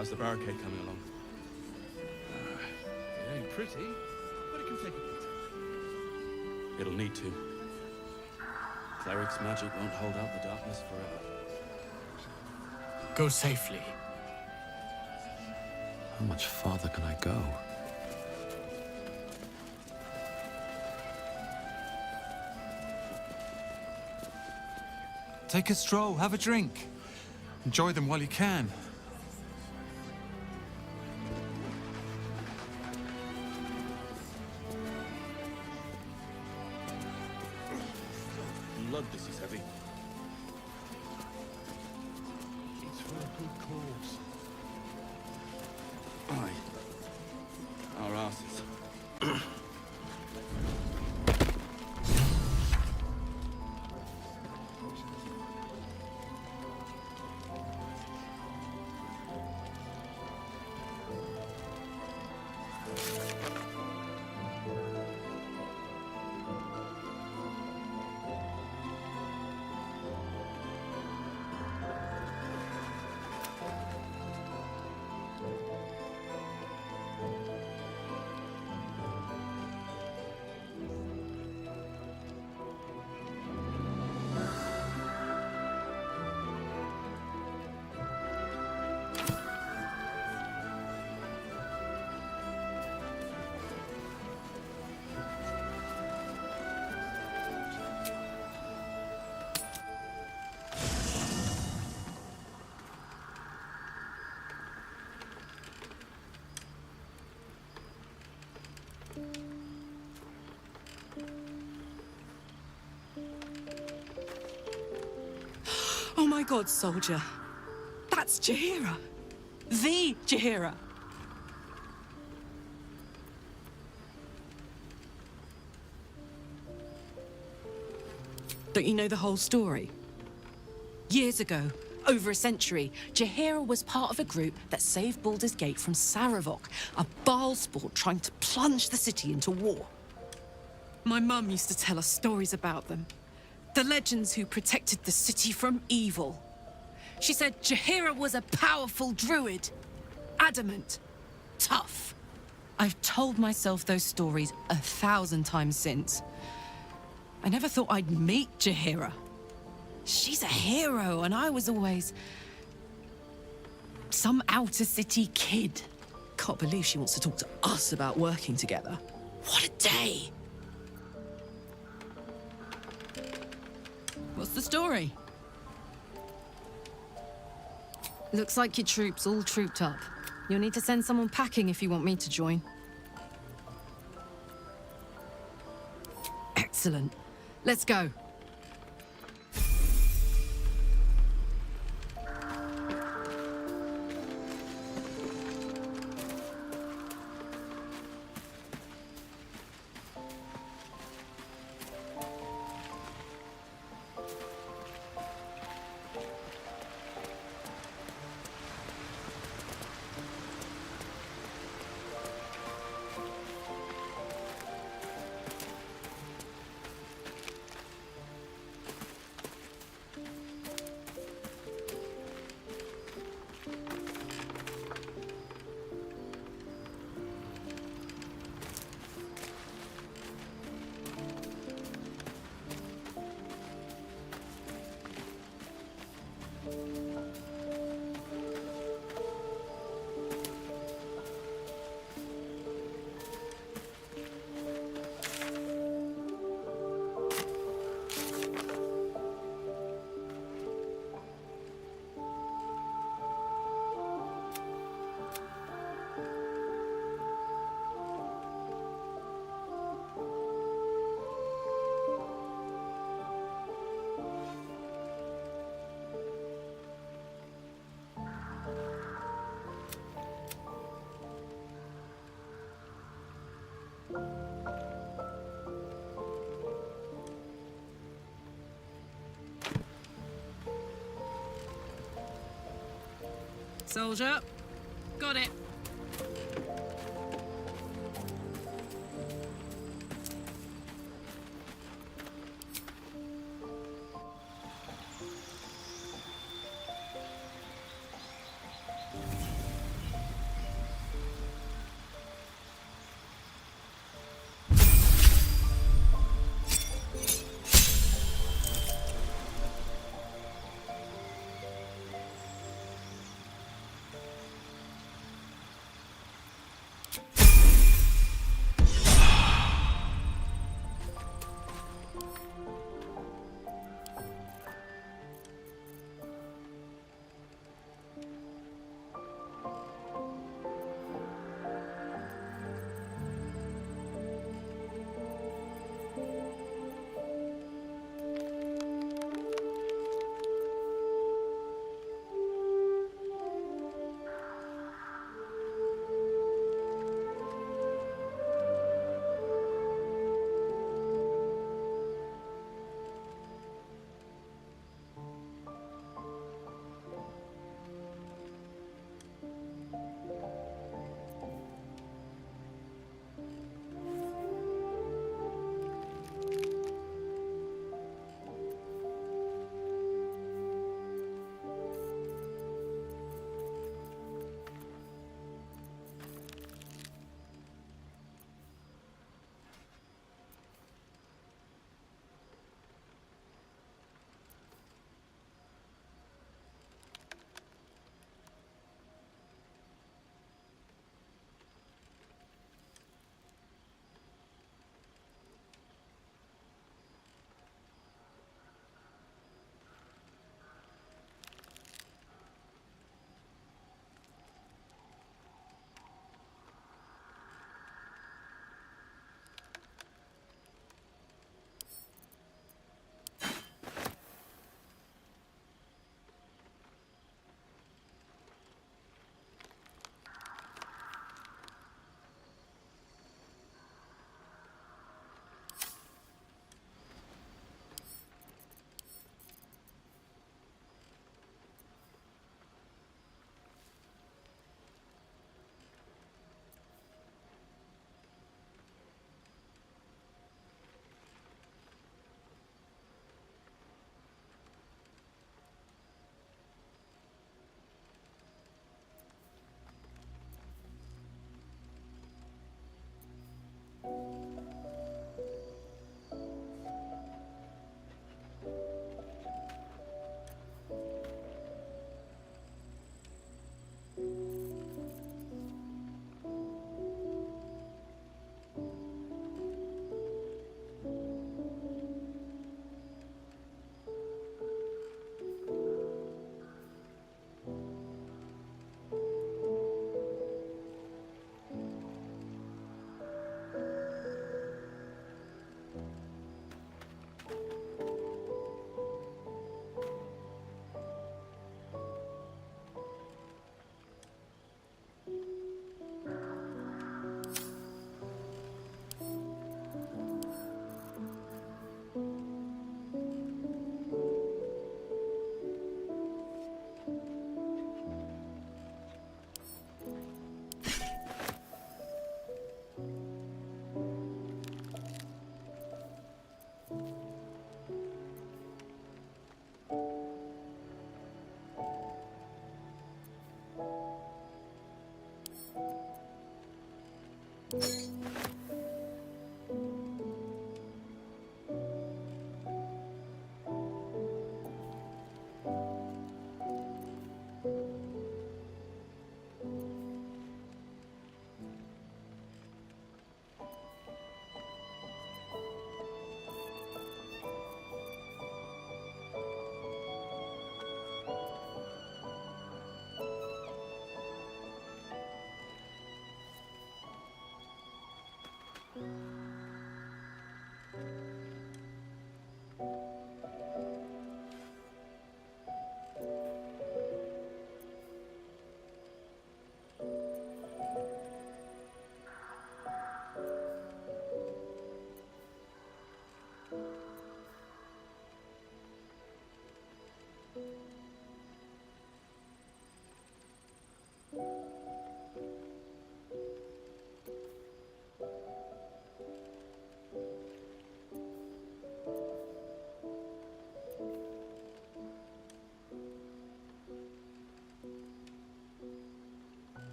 How's the barricade coming along? It ain't pretty, but it can take a beat. It'll need to. Cleric's magic won't hold out the darkness forever. Go safely. How much farther can I go? Take a stroll, have a drink. Enjoy them while you can. Blood, this is heavy. It's for a good cause. Aye. Our asses. Oh my god, soldier. That's Jaheira. The Jaheira. Don't you know the whole story? Years ago, over a century, Jaheira was part of a group that saved Baldur's Gate from Saravok, a Baalsport trying to plunge the city into war. My mum used to tell us stories about them. The legends who protected the city from evil. She said Jaheira was a powerful druid. Adamant. Tough. I've told myself those stories 1,000 times since. I never thought I'd meet Jaheira. She's a hero, and I was always some outer city kid. Can't believe she wants to talk to us about working together. What a day! What's the story? Looks like your troops all trooped up. You'll need to send someone packing if you want me to join. Excellent. Let's go. Soldier. Got it.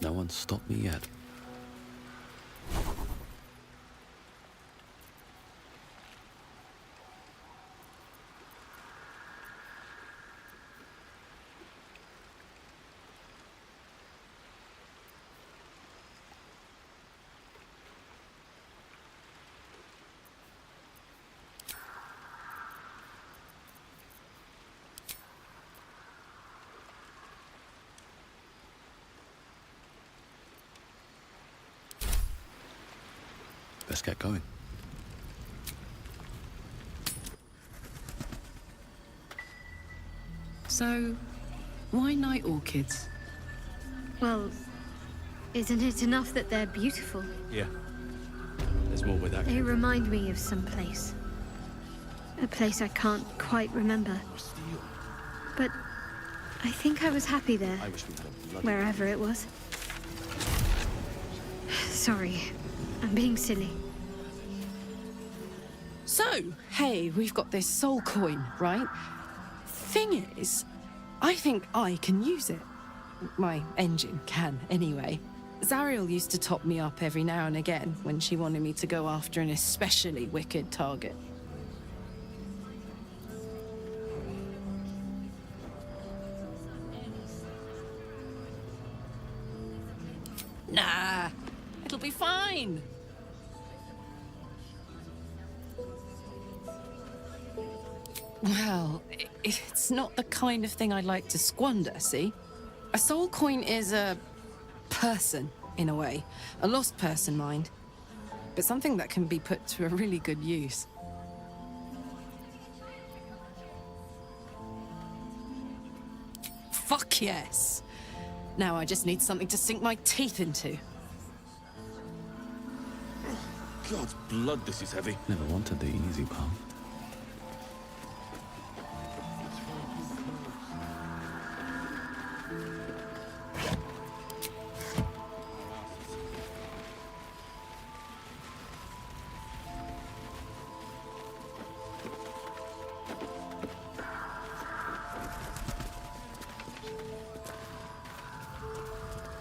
No one's stopped me yet. Let's get going. So, why night orchids? Well, isn't it enough that they're beautiful? Yeah. There's more where that They came from. remind me of some place. A place I can't quite remember. But I think I was happy there, I wish we had a bloody... wherever it was. Sorry, I'm being silly. So, hey, we've got this soul coin, right? Thing is, I think I can use it. My engine can, anyway. Zariel used to top me up every now and again when she wanted me to go after an especially wicked target. Nah, it'll be fine. Well, it's not the kind of thing I'd like to squander, see? A soul coin is a person, in a way. A lost person, mind. But something that can be put to a really good use. Fuck yes! Now I just need something to sink my teeth into. God's blood, this is heavy. Never wanted the easy path.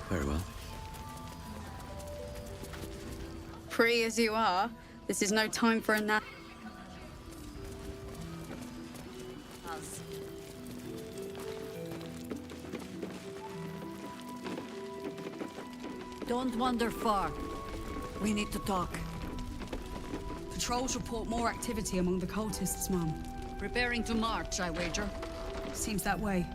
Very well. Free as you are, this is no time for a nap. Don't wander far. We need to talk. Patrols report more activity among the cultists, Mum. Preparing to march, I wager. Seems that way.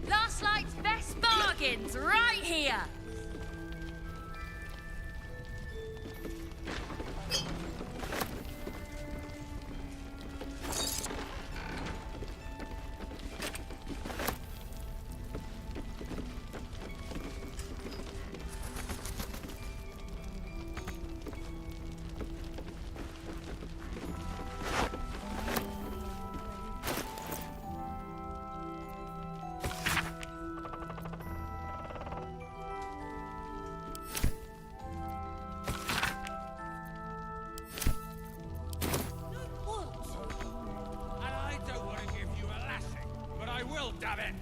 Last night's best bargains, right here! And I don't want to give you a lashing, but I will, damn it!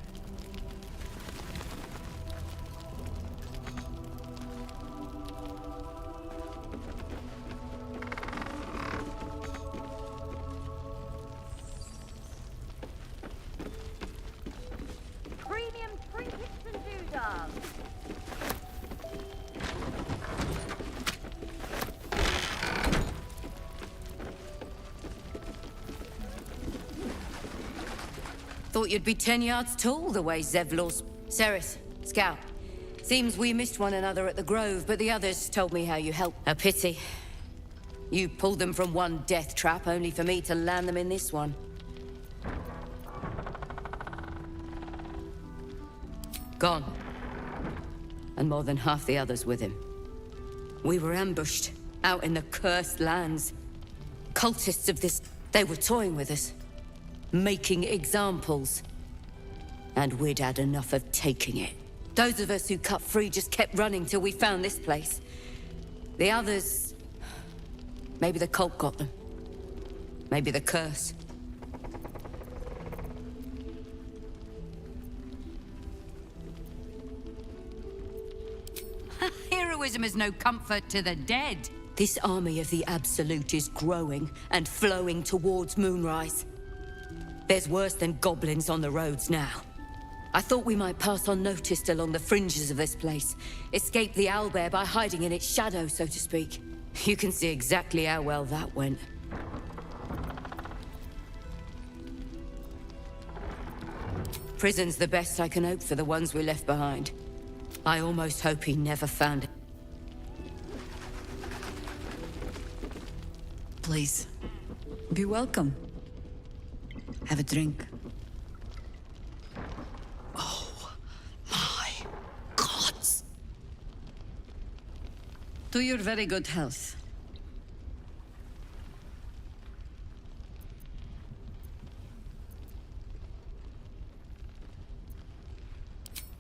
Premium trinkets and doodads. Thought you'd be 10 yards tall the way Zevlor's... Ceres, Scout. Seems we missed one another at the Grove, but the others told me how you helped. A pity. You pulled them from one death trap, only for me to land them in this one. Gone. And more than half the others with him. We were ambushed, out in the cursed lands. Cultists of this... They were toying with us. Making examples. And we'd had enough of taking it. Those of us who cut free just kept running till we found this place. The others... Maybe the cult got them. Maybe the curse. Heroism is no comfort to the dead. This army of the Absolute is growing and flowing towards Moonrise. There's worse than goblins on the roads now. I thought we might pass unnoticed along the fringes of this place. Escape the owlbear by hiding in its shadow, so to speak. You can see exactly how well that went. Prison's the best I can hope for the ones we left behind. I almost hope he never found it. Please, be welcome. Have a drink. Oh, my gods. To your very good health.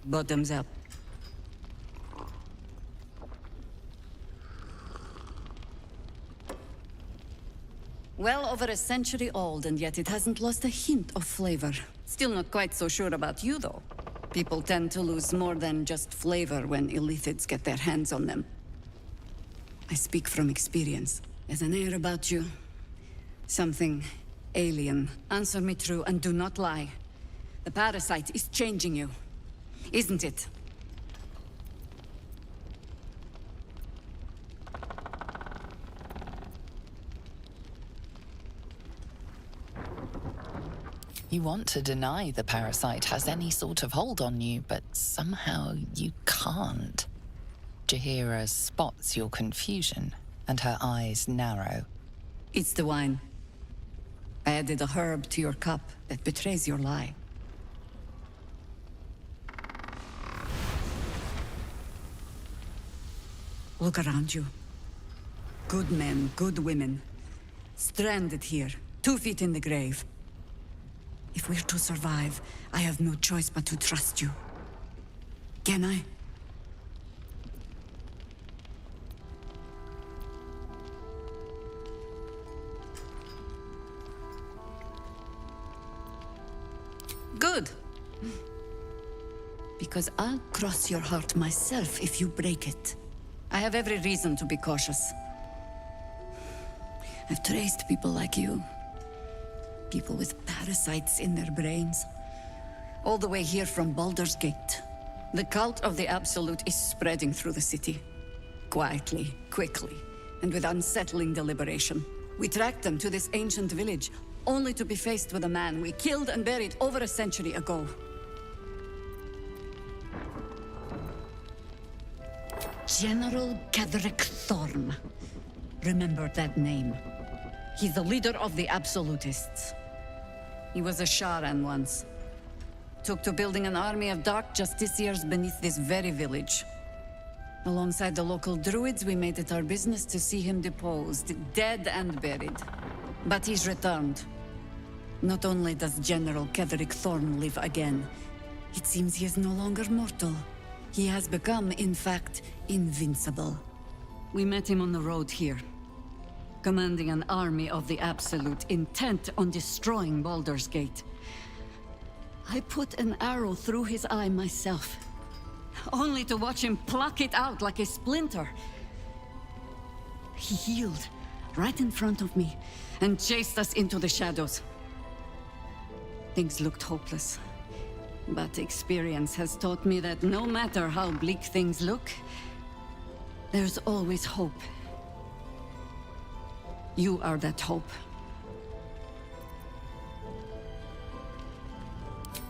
Bottoms up. Well over a century old, and yet it hasn't lost a hint of flavor. Still not quite so sure about you, though. People tend to lose more than just flavor when illithids get their hands on them. I speak from experience. There's an air about you. Something alien. Answer me true and do not lie. The parasite is changing you, isn't it? You want to deny the parasite has any sort of hold on you, but somehow you can't. Jaheira spots your confusion, and her eyes narrow. It's the wine. I added a herb to your cup that betrays your lie. Look around you. Good men, good women. Stranded here, 2 feet in the grave. If we're to survive, I have no choice but to trust you. Can I? Good. Because I'll cross your heart myself if you break it. I have every reason to be cautious. I've traced people like you. People with parasites in their brains. All the way here from Baldur's Gate. The cult of the Absolute is spreading through the city. Quietly, quickly, and with unsettling deliberation. We tracked them to this ancient village, only to be faced with a man we killed and buried over a century ago. General Ketherick Thorn. Remember that name. He's the leader of the Absolutists. He was a Sharan once. Took to building an army of dark justiciars beneath this very village. Alongside the local druids, we made it our business to see him deposed, dead and buried. But he's returned. Not only does General Ketherick Thorn live again, it seems he is no longer mortal. He has become, in fact, invincible. We met him on the road here. Commanding an army of the Absolute, intent on destroying Baldur's Gate. I put an arrow through his eye myself, only to watch him pluck it out like a splinter. He healed right in front of me and chased us into the shadows. Things looked hopeless, but experience has taught me that no matter how bleak things look, there's always hope. You are that hope.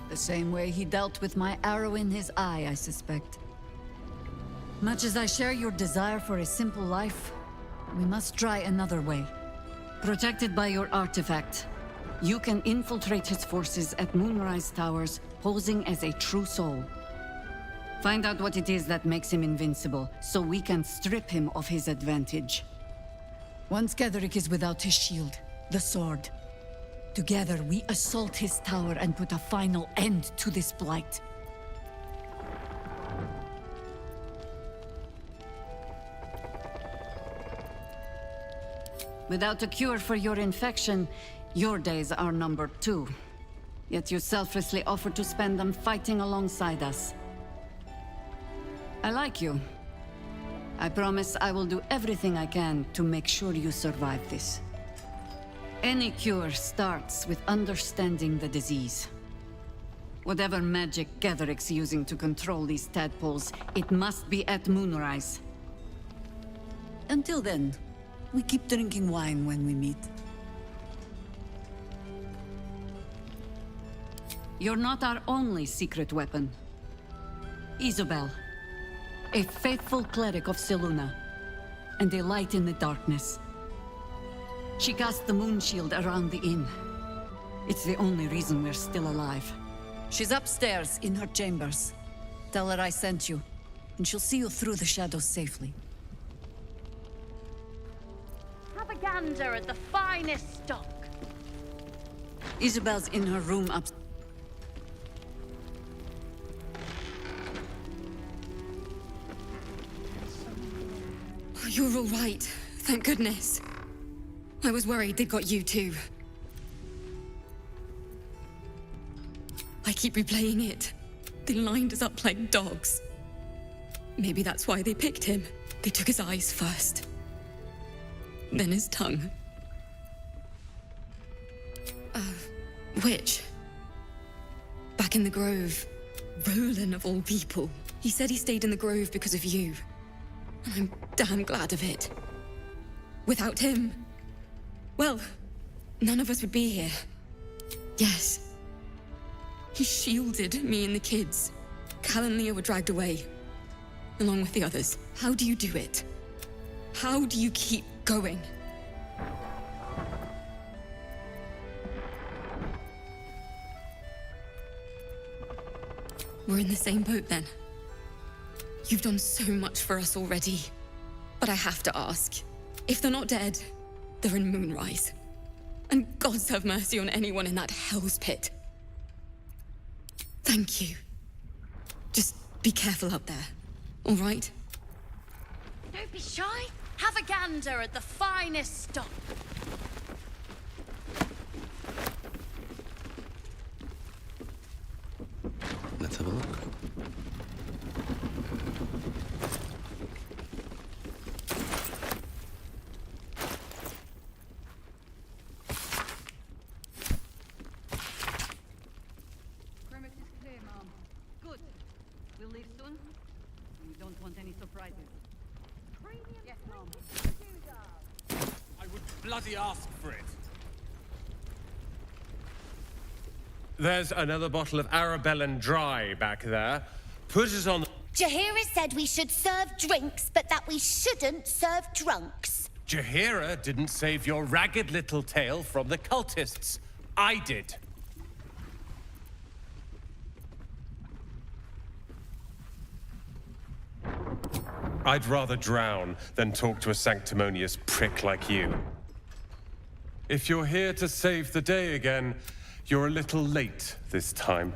The same way he dealt with my arrow in his eye, I suspect. Much as I share your desire for a simple life, we must try another way. Protected by your artifact, you can infiltrate his forces at Moonrise Towers, posing as a true soul. Find out what it is that makes him invincible, so we can strip him of his advantage. Once Ketherick is without his shield, the sword, together we assault his tower and put a final end to this blight. Without a cure for your infection, your days are numbered too. Yet you selflessly offer to spend them fighting alongside us. I like you. I promise I will do everything I can to make sure you survive this. Any cure starts with understanding the disease. Whatever magic Gatheric's using to control these tadpoles, it must be at moonrise. Until then, we keep drinking wine when we meet. You're not our only secret weapon. Isabel, a faithful cleric of Selûne, and a light in the darkness. She cast the moon shield around the inn. It's the only reason we're still alive. She's upstairs in her chambers. Tell her I sent you, and she'll see you through the shadows safely. Have a gander at the finest stock. Isabel's in her room upstairs. You're all right. Thank goodness. I was worried they'd got you too. I keep replaying it. They lined us up like dogs. Maybe that's why they picked him. They took his eyes first. Then his tongue. Which? Back in the Grove. Roland of all people. He said he stayed in the Grove because of you. And I'm damn glad of it. Without him, well, none of us would be here. Yes. He shielded me and the kids. Cal and Leah were dragged away, along with the others. How do you do it? How do you keep going? We're in the same boat then. You've done so much for us already. But I have to ask, if they're not dead, they're in Moonrise. And gods have mercy on anyone in that hell's pit. Thank you. Just be careful up there, all right? Don't be shy. Have a gander at the finest stock. Let's have a look. Yes, Mom. I would bloody ask for it. There's another bottle of Arabellan Dry back there. Put it on. Jaheira said we should serve drinks, but that we shouldn't serve drunks. Jaheira didn't save your ragged little tail from the cultists. I did. I'd rather drown than talk to a sanctimonious prick like you. If you're here to save the day again, you're a little late this time.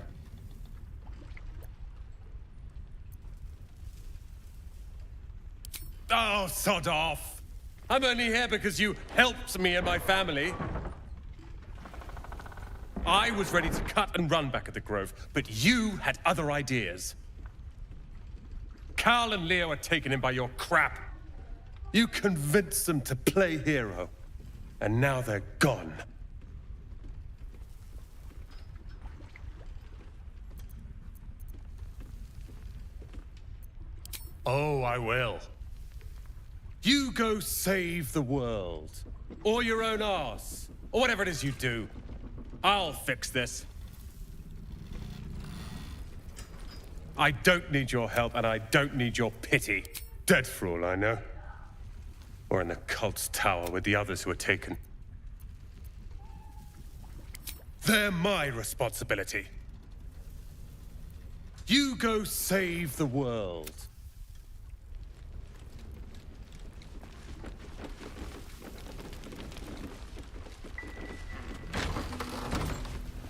Oh, sod off! I'm only here because you helped me and my family. I was ready to cut and run back at the Grove, but you had other ideas. Cal and Leo were taken in by your crap. You convinced them to play hero, and now they're gone. Oh, I will. You go save the world, or your own arse, or whatever it is you do. I'll fix this. I don't need your help, and I don't need your pity. Dead for all I know. Or in the cult's tower with the others who were taken. They're my responsibility. You go save the world.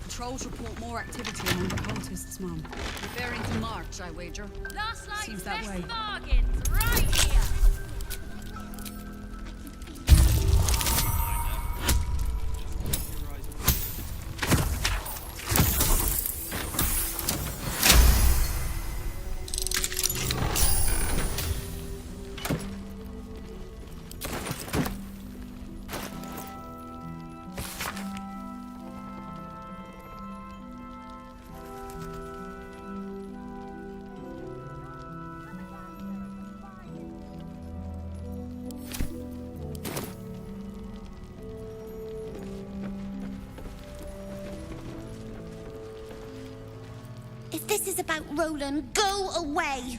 Patrols report more activity among the cultists, Mum. Preparing to march, I wager. Last night's Seems that best way. bargains right here. This is about Roland. Go away!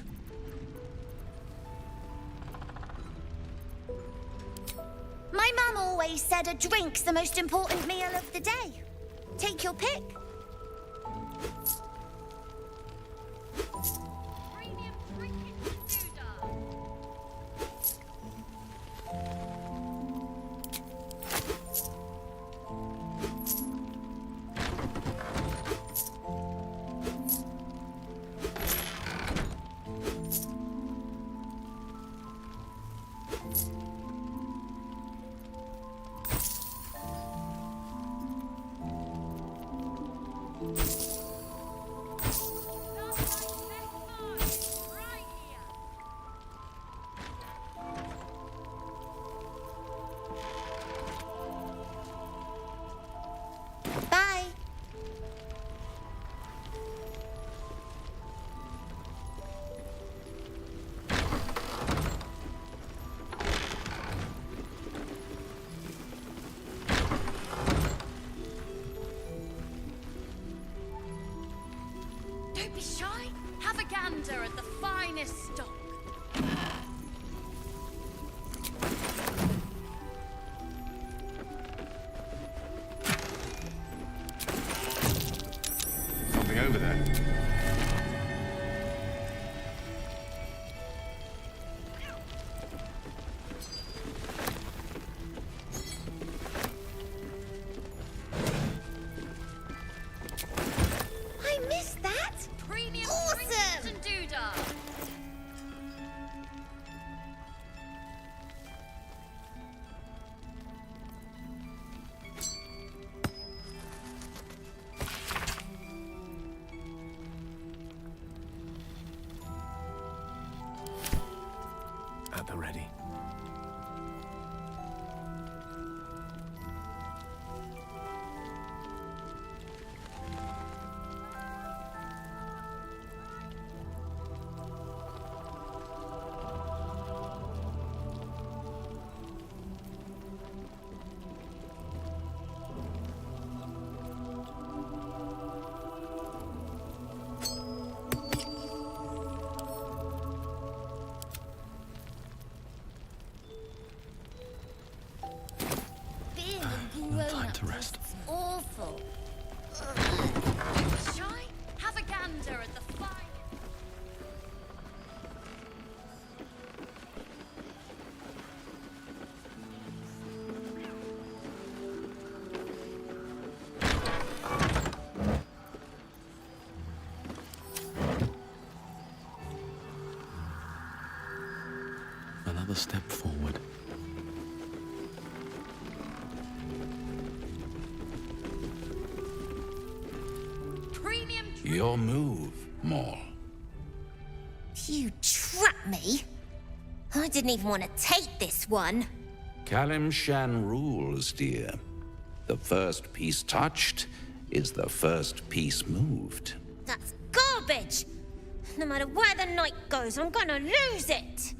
My mum always said a drink's the most important meal of the day. Take your pick. Bye. Don't be shy. Have a gander at the finest stock. Something over there. I missed that. Premium Awesome. trinkets and doodah. At the ready. Being a grown-up is awful. Don't be shy. Have a gander at the finest. Another step forward. Premium Your move, Maul. You trapped me. I didn't even want to take this one. Kalimshan rules, dear. The first piece touched is the first piece moved. That's garbage. No matter where the night goes, I'm gonna lose it.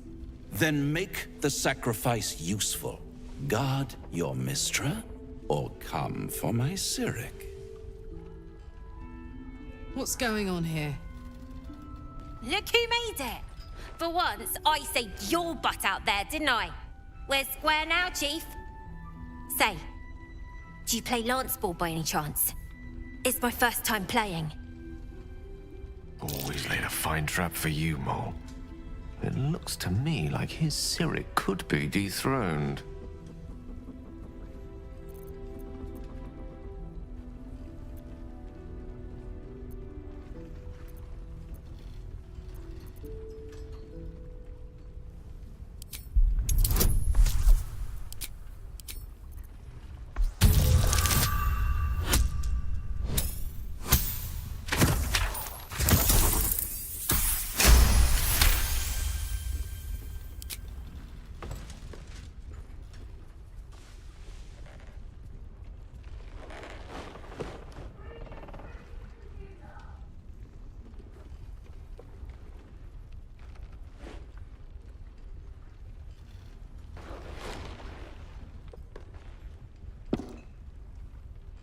Then make the sacrifice useful. Guard your Mistra, or come for my Cyric. What's going on here? Look who made it. For once, I saved your butt out there, didn't I? We're square now, Chief. Say, do you play lance ball by any chance? It's my first time playing. Always laid a fine trap for you, Mole. It looks to me like his Cyric could be dethroned.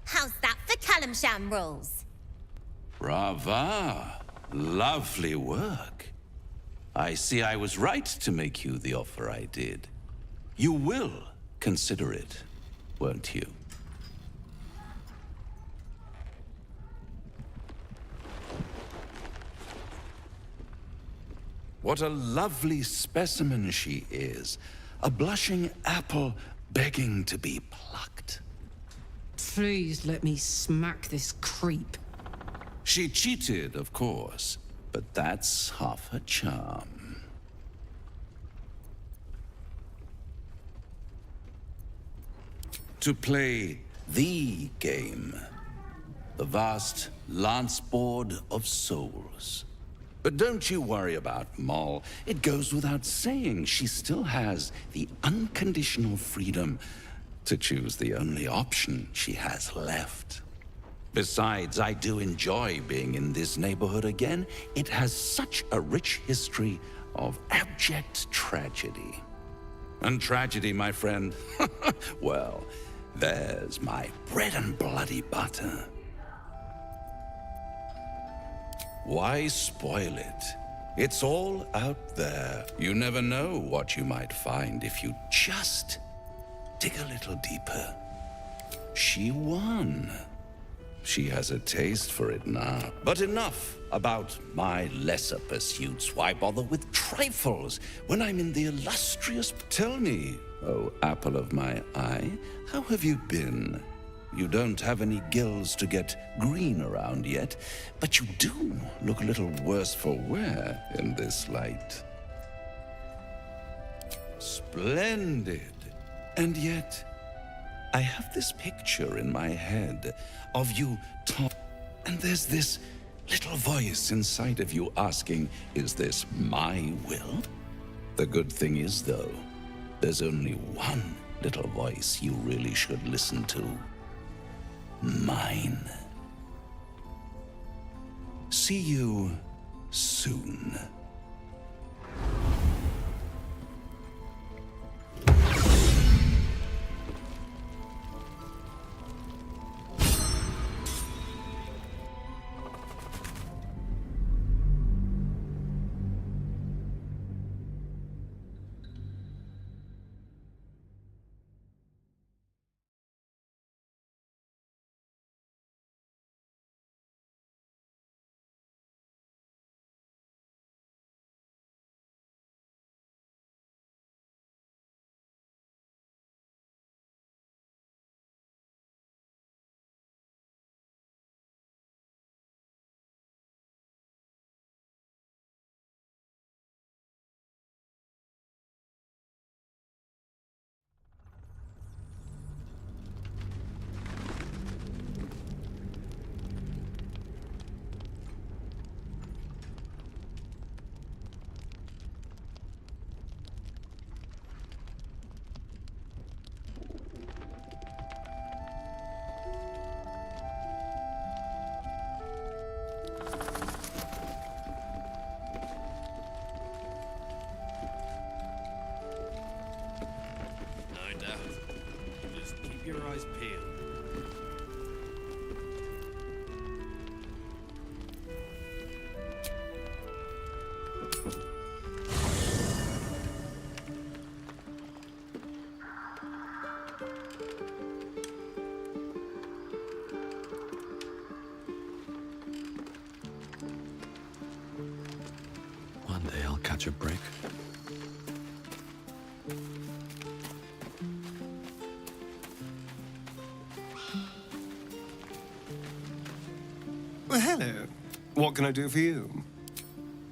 How's that for Kalimshan rules? Brava! Lovely work. I see I was right to make you the offer I did. You will consider it, won't you? What a lovely specimen she is. A blushing apple begging to be plucked. Please let me smack this creep. She cheated, of course, but that's half her charm. To play the game, the vast lance board of souls. But don't you worry about Moll. It goes without saying she still has the unconditional freedom to choose the only option she has left. Besides, I do enjoy being in this neighborhood again. It has such a rich history of abject tragedy. And tragedy, my friend, well, there's my bread and bloody butter. Why spoil it? It's all out there. You never know what you might find if you just dig a little deeper. She won. She has a taste for it now. But enough about my lesser pursuits. Why bother with trifles when I'm in the illustrious... Tell me, oh apple of my eye, how have you been? You don't have any gills to get green around yet, but you do look a little worse for wear in this light. Splendid. And yet, I have this picture in my head of you top, and there's this little voice inside of you asking, is this my will? The good thing is, though, there's only one little voice you really should listen to. Mine. See you soon. Keep your eyes peeled. One day I'll catch a break. Well, hello. What can I do for you?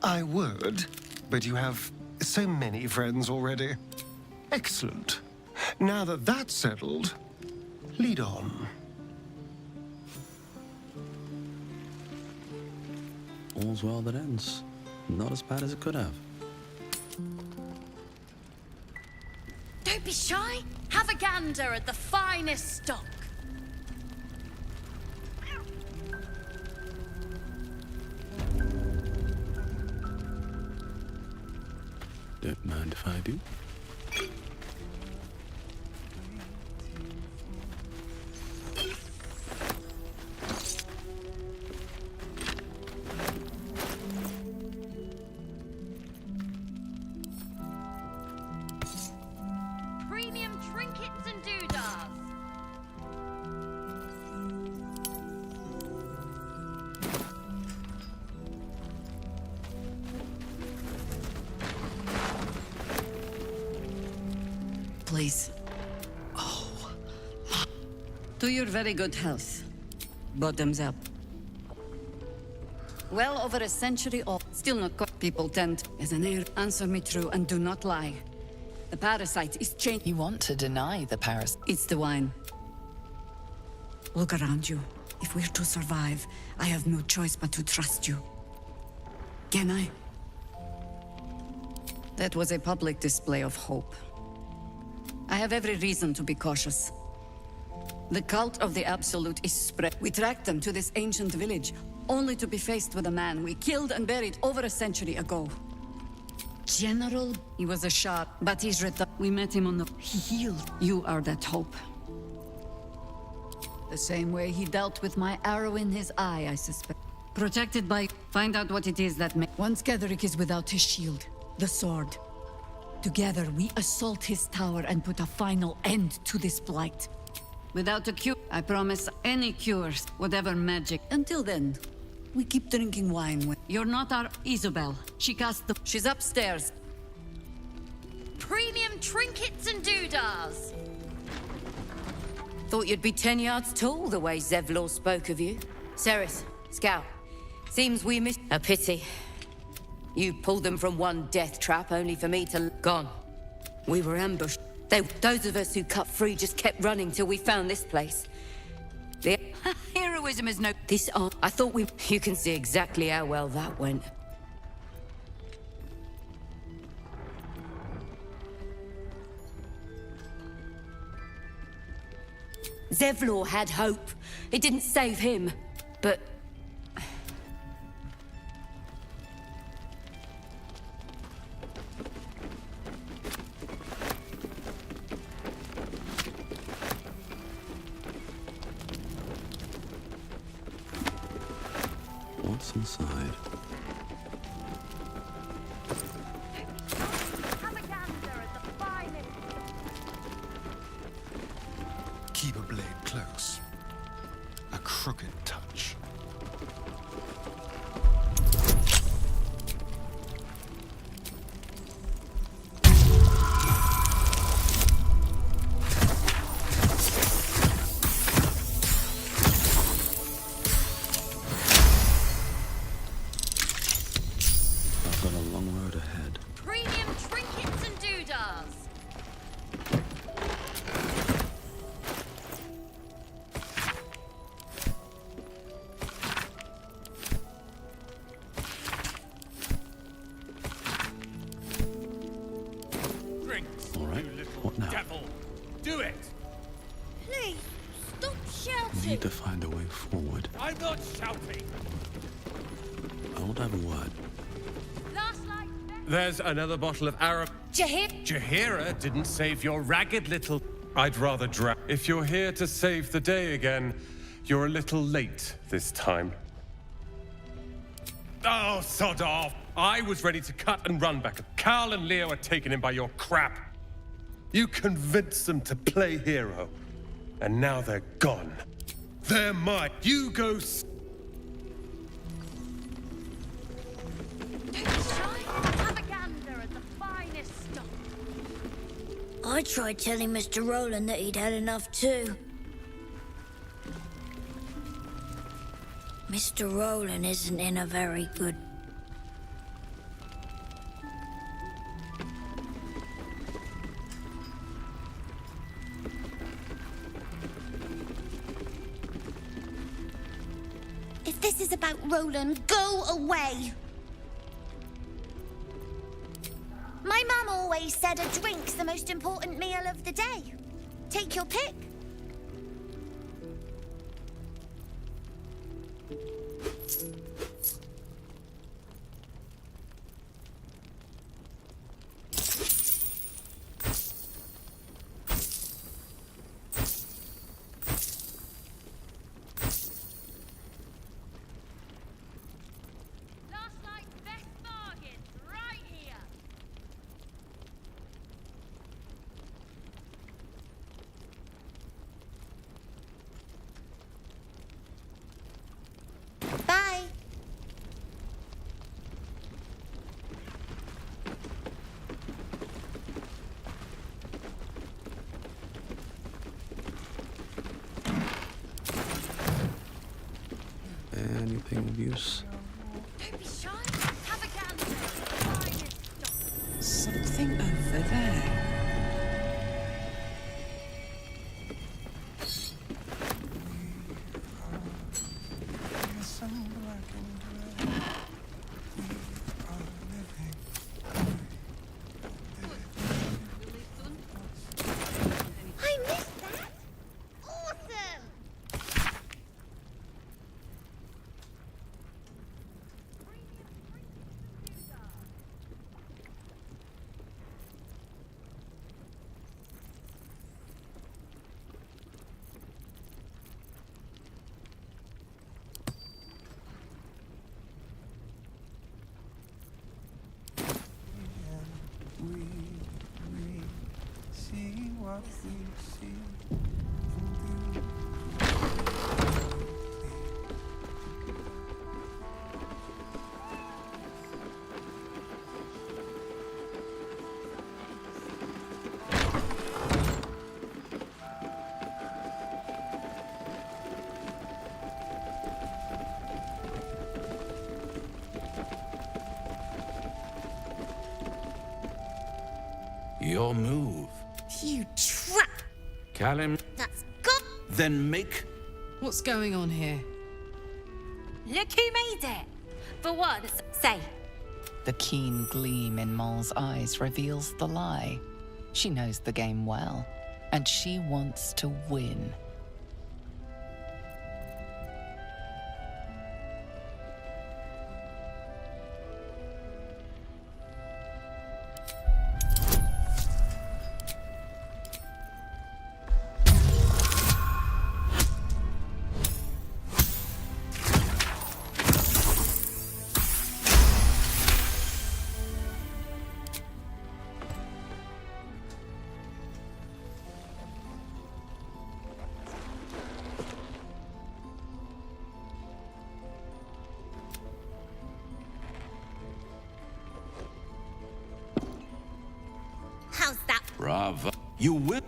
I would, but you have so many friends already. Excellent. Now that that's settled, lead on. All's well that ends. Not as bad as it could have. Don't be shy. Have a gander at the finest stock. Don't mind if I do. please. To your very good health. Bottoms up. Well over a century old. Still not people tend as an heir. Answer me true and do not lie. The parasite is changed. You want to deny the parasite? It's the wine. Look around you. If we're to survive, I have no choice but to trust you. Can I? That was a public display of hope. I have every reason to be cautious. The cult of the Absolute is spread. We tracked them to this ancient village, only to be faced with a man we killed and buried over a century ago. General, he was a shot, but he's returned. We met him on the... He healed. You are that hope. The same way he dealt with my arrow in his eye, I suspect. Protected by... Find out what it is that once Ketheric is without his shield, the sword. Together, we assault his tower and put a final end to this blight. Without a cure, I promise any cures, whatever magic. Until then, we keep drinking wine. You're not our Isabel. She cast the... She's upstairs. Premium trinkets and doodahs. Thought you'd be 10 yards tall the way Zevlor spoke of you. Cerith, Scout. Seems we missed... A pity. You pulled them from one death trap only for me to... Gone. We were ambushed. Those of us who cut free just kept running till we found this place. The heroism is no... This art... I thought we... You can see exactly how well that went. Zevlor had hope. It didn't save him, but... What's inside? Keep a blade close. A crooked touch. I've got a long road ahead. Premium trinkets and doodahs. All right. What now? Devil! Do it! Please, stop We shouting. need to find a way forward. I'm not shouting! I want to have a word. Last light. There's another bottle of Arab... Jahira didn't save your ragged little... I'd rather drown. If you're here to save the day again, you're a little late this time. Oh, sod off! I was ready to cut and run back. Carl and Leo are taken in by your crap. You convinced them to play hero, and now they're gone. They're mine. You go... Don't be shy. Have a gander at the finest stock. I tried telling Mr. Rowland that he'd had enough too. Mr. Rowland isn't in a very good... If this is about Roland, go away! My mum always said a drink's the most important meal of the day. Take your pick. Last light best bargain, right here. close. Don't be shy. Have a gander. Something over there. I missed that! Awesome! See what we see. Your move. You trap! Callum, That's good! then make... What's going on here? Look who made it! For once, say, The keen gleam in Moll's eyes reveals the lie. She knows the game well, and she wants to win. how's that? Bravo. You will.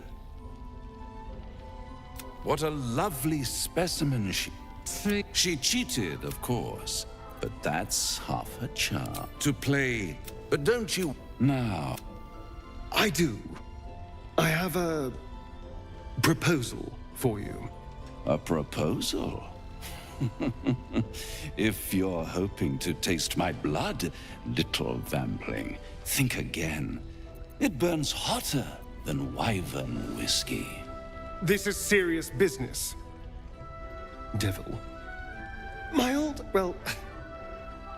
What a lovely specimen she cheated, of course. But that's half her charm. To play. But don't you... Now. I do. I have a proposal for you. A proposal? If you're hoping to taste my blood, little vampling, think again. It burns hotter than wyvern whiskey. This is serious business. Devil. Well,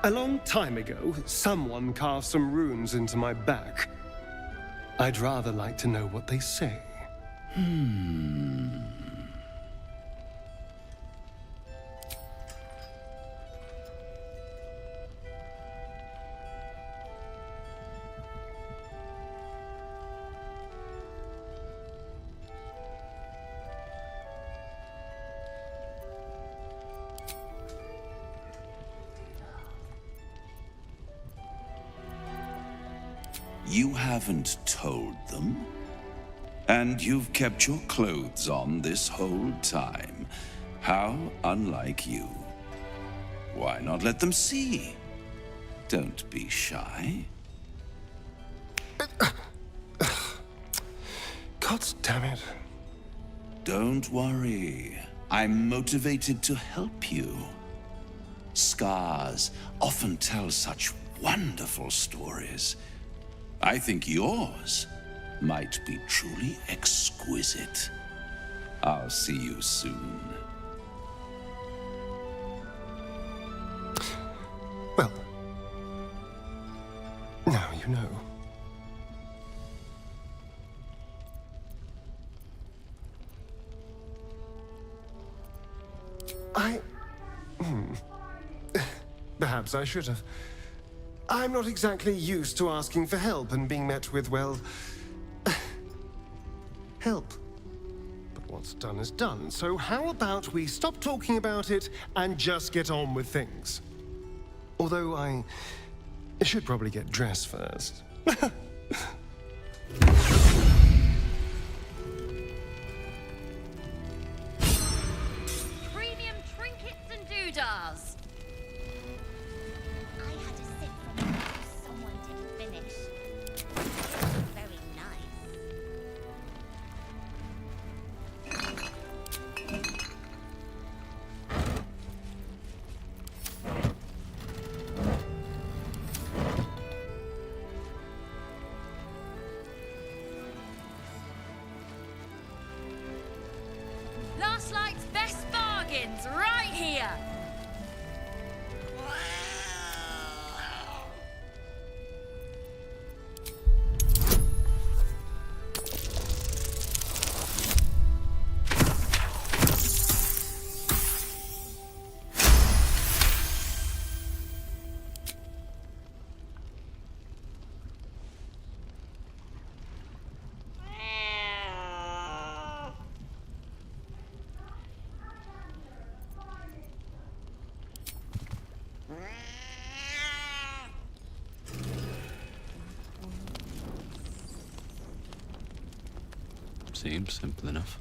a long time ago, someone carved some runes into my back. I'd rather like to know what they say. You haven't told them? And you've kept your clothes on this whole time. How unlike you. Why not let them see? Don't be shy. God damn it. Don't worry. I'm motivated to help you. Scars often tell such wonderful stories. I think yours might be truly exquisite. I'll see you soon. Well, now you know. Perhaps I should have. I'm not exactly used to asking for help and being met with, well, help. But what's done is done, so how about we stop talking about it and just get on with things? Although I should probably get dressed first. Premium trinkets and doodahs. bargains right here! Seems simple enough.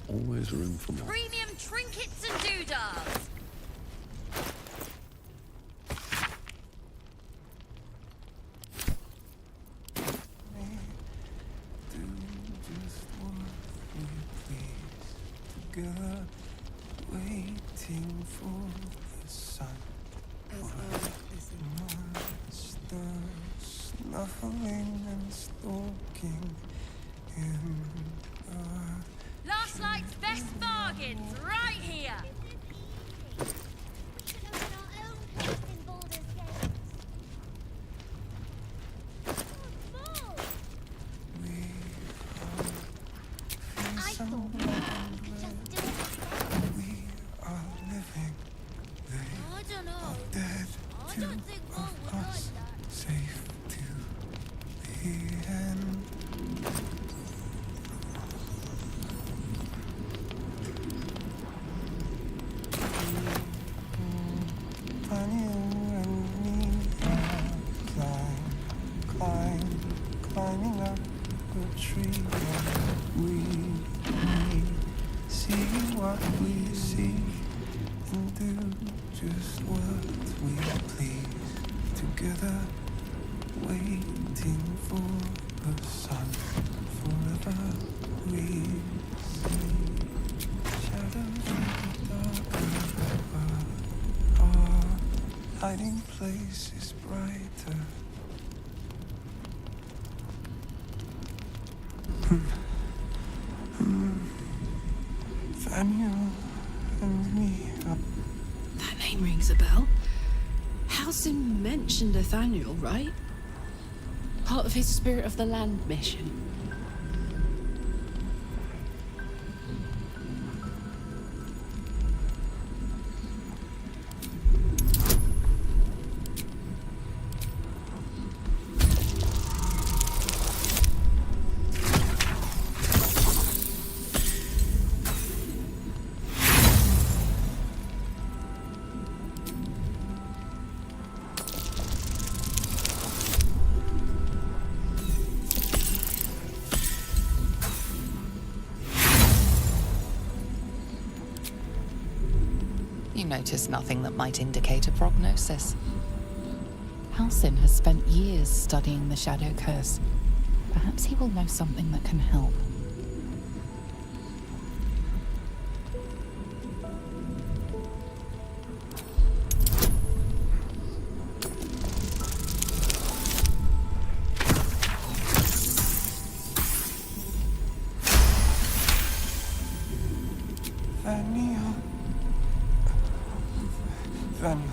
Always room for more. Premium trinkets and doodads! Together, waiting for the sun. Monster snuffling and stalking in the Last night's best bargains right here! climbing up a tree. We see what we see and do just what we please. Together, waiting for the sun. Forever we see shadows darker, but our hiding place is brighter. Daniel and me up. That name rings a bell. Halsin mentioned Nathaniel, right? Part of his Spirit of the Land mission. You notice nothing that might indicate a prognosis. Halsin has spent years studying the Shadow Curse. Perhaps he will know something that can help. Daniel.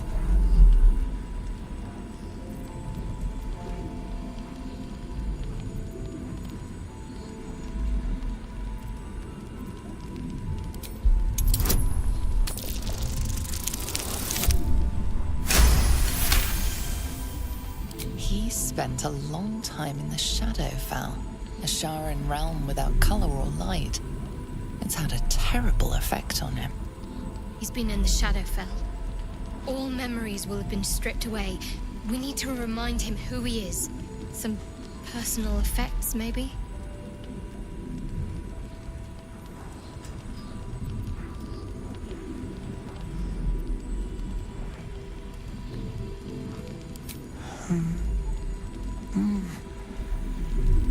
He spent a long time in the Shadowfell, a Sharan realm without color or light. It's had a terrible effect on him. He's been in the Shadowfell. All memories will have been stripped away. We need to remind him who he is. Some personal effects, maybe?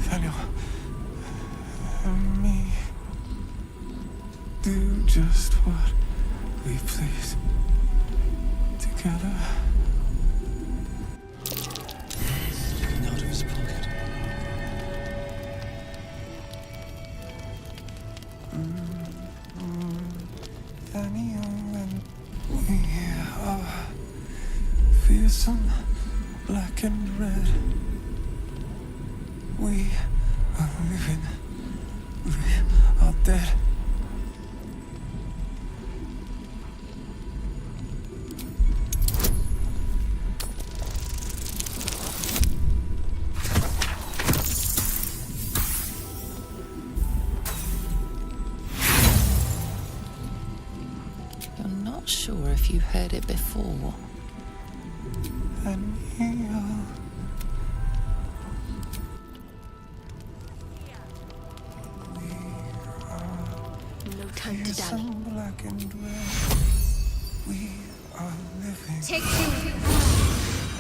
Daniel and me do just what we please together. Taken out of his pocket. Daniel and we are fearsome, black and red. We are living, we are dead. You're not sure if you heard it before. And we are No time to dally. fearsome, black and red. We are living. Take two.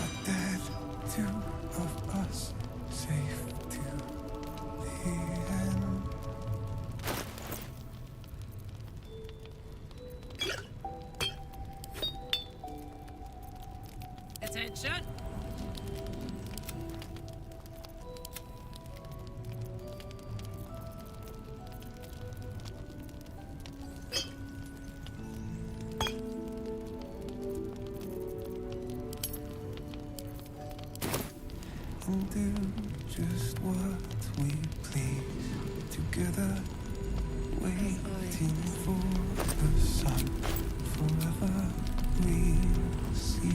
Are dead, two of us, safe to the end. Attention! And do just what we please together, waiting for the sun. Forever we'll see.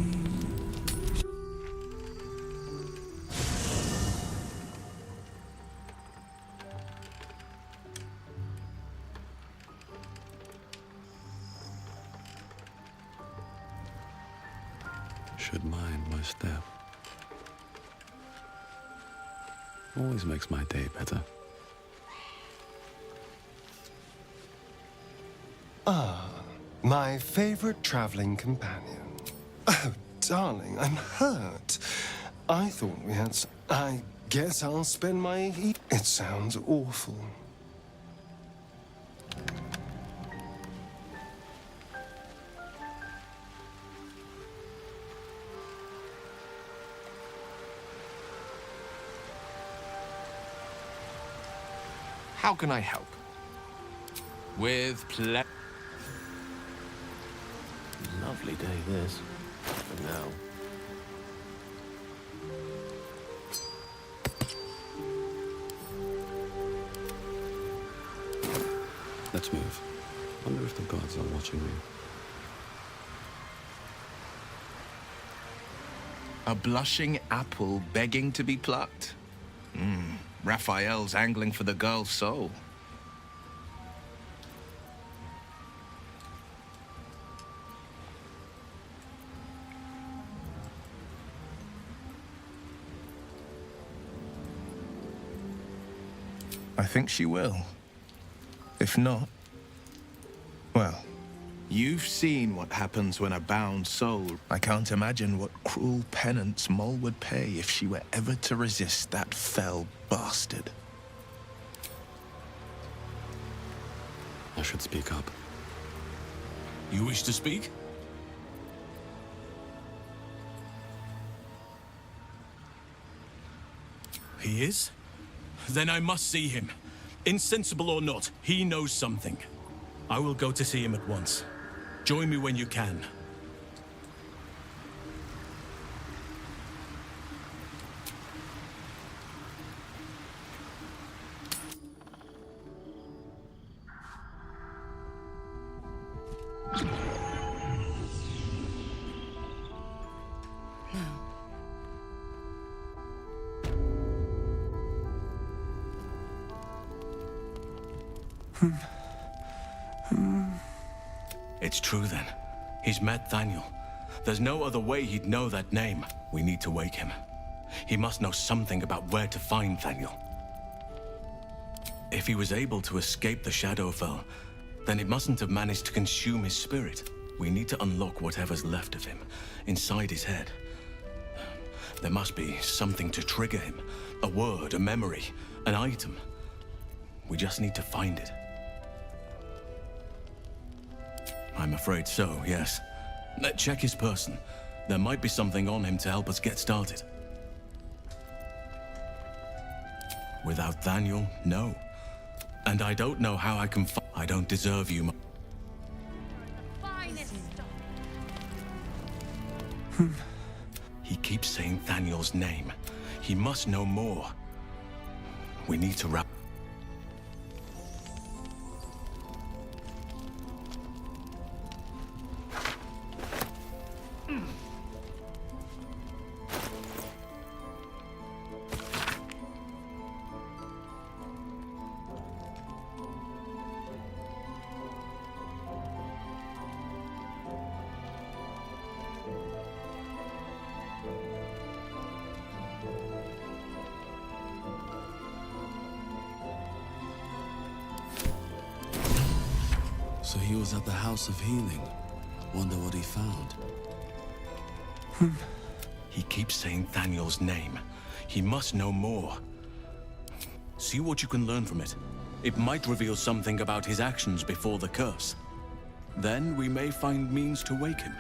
Should mind my step. Always makes my day better. Ah, my favorite traveling companion. Oh, darling, I'm hurt. I thought we had I guess I'll spend my It sounds awful. How can I help? With Lovely day, this. For now. Let's move. Wonder if the gods are watching me. a blushing apple begging to be plucked. Raphael's angling for the girl's soul. I think she will. If not, well, you've seen what happens when a bound soul... I can't imagine what cruel penance Moll would pay if she were ever to resist that fell bastard. I should speak up. You wish to speak? He is? Then I must see him. Insensible or not, he knows something. I will go to see him at once. Join me when you can. It's true then. He's met Thaniel. There's no other way he'd know that name. We need to wake him. He must know something about where to find Thaniel. If he was able to escape the Shadowfell, then it mustn't have managed to consume his spirit. We need to unlock whatever's left of him, inside his head. There must be something to trigger him. A word, a memory, an item. We just need to find it. I'm afraid so, yes. Check his person. There might be something on him to help us get started. Without Daniel, no. And I don't know how I can I don't deserve you. He keeps saying Daniel's name. He must know more. We need to wrap. So he was at the House of Healing. Wonder what he found. He keeps saying Daniel's name. He must know more. See what you can learn from it. It might reveal something about his actions before the curse. Then we may find means to wake him.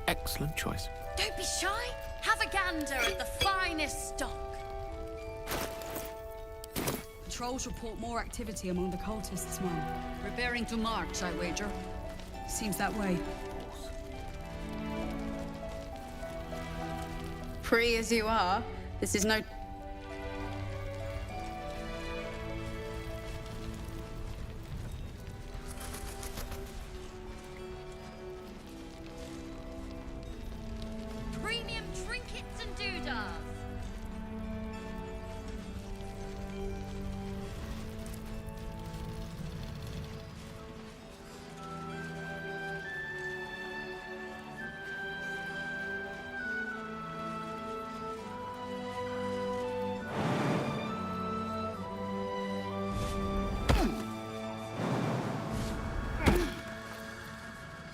Excellent choice. Don't be shy. Have a gander at the finest stock. Patrols report more activity among the cultists, Mom. Preparing to march, I wager. Seems that way. Free as you are, this is no... Premium trinkets and doodads.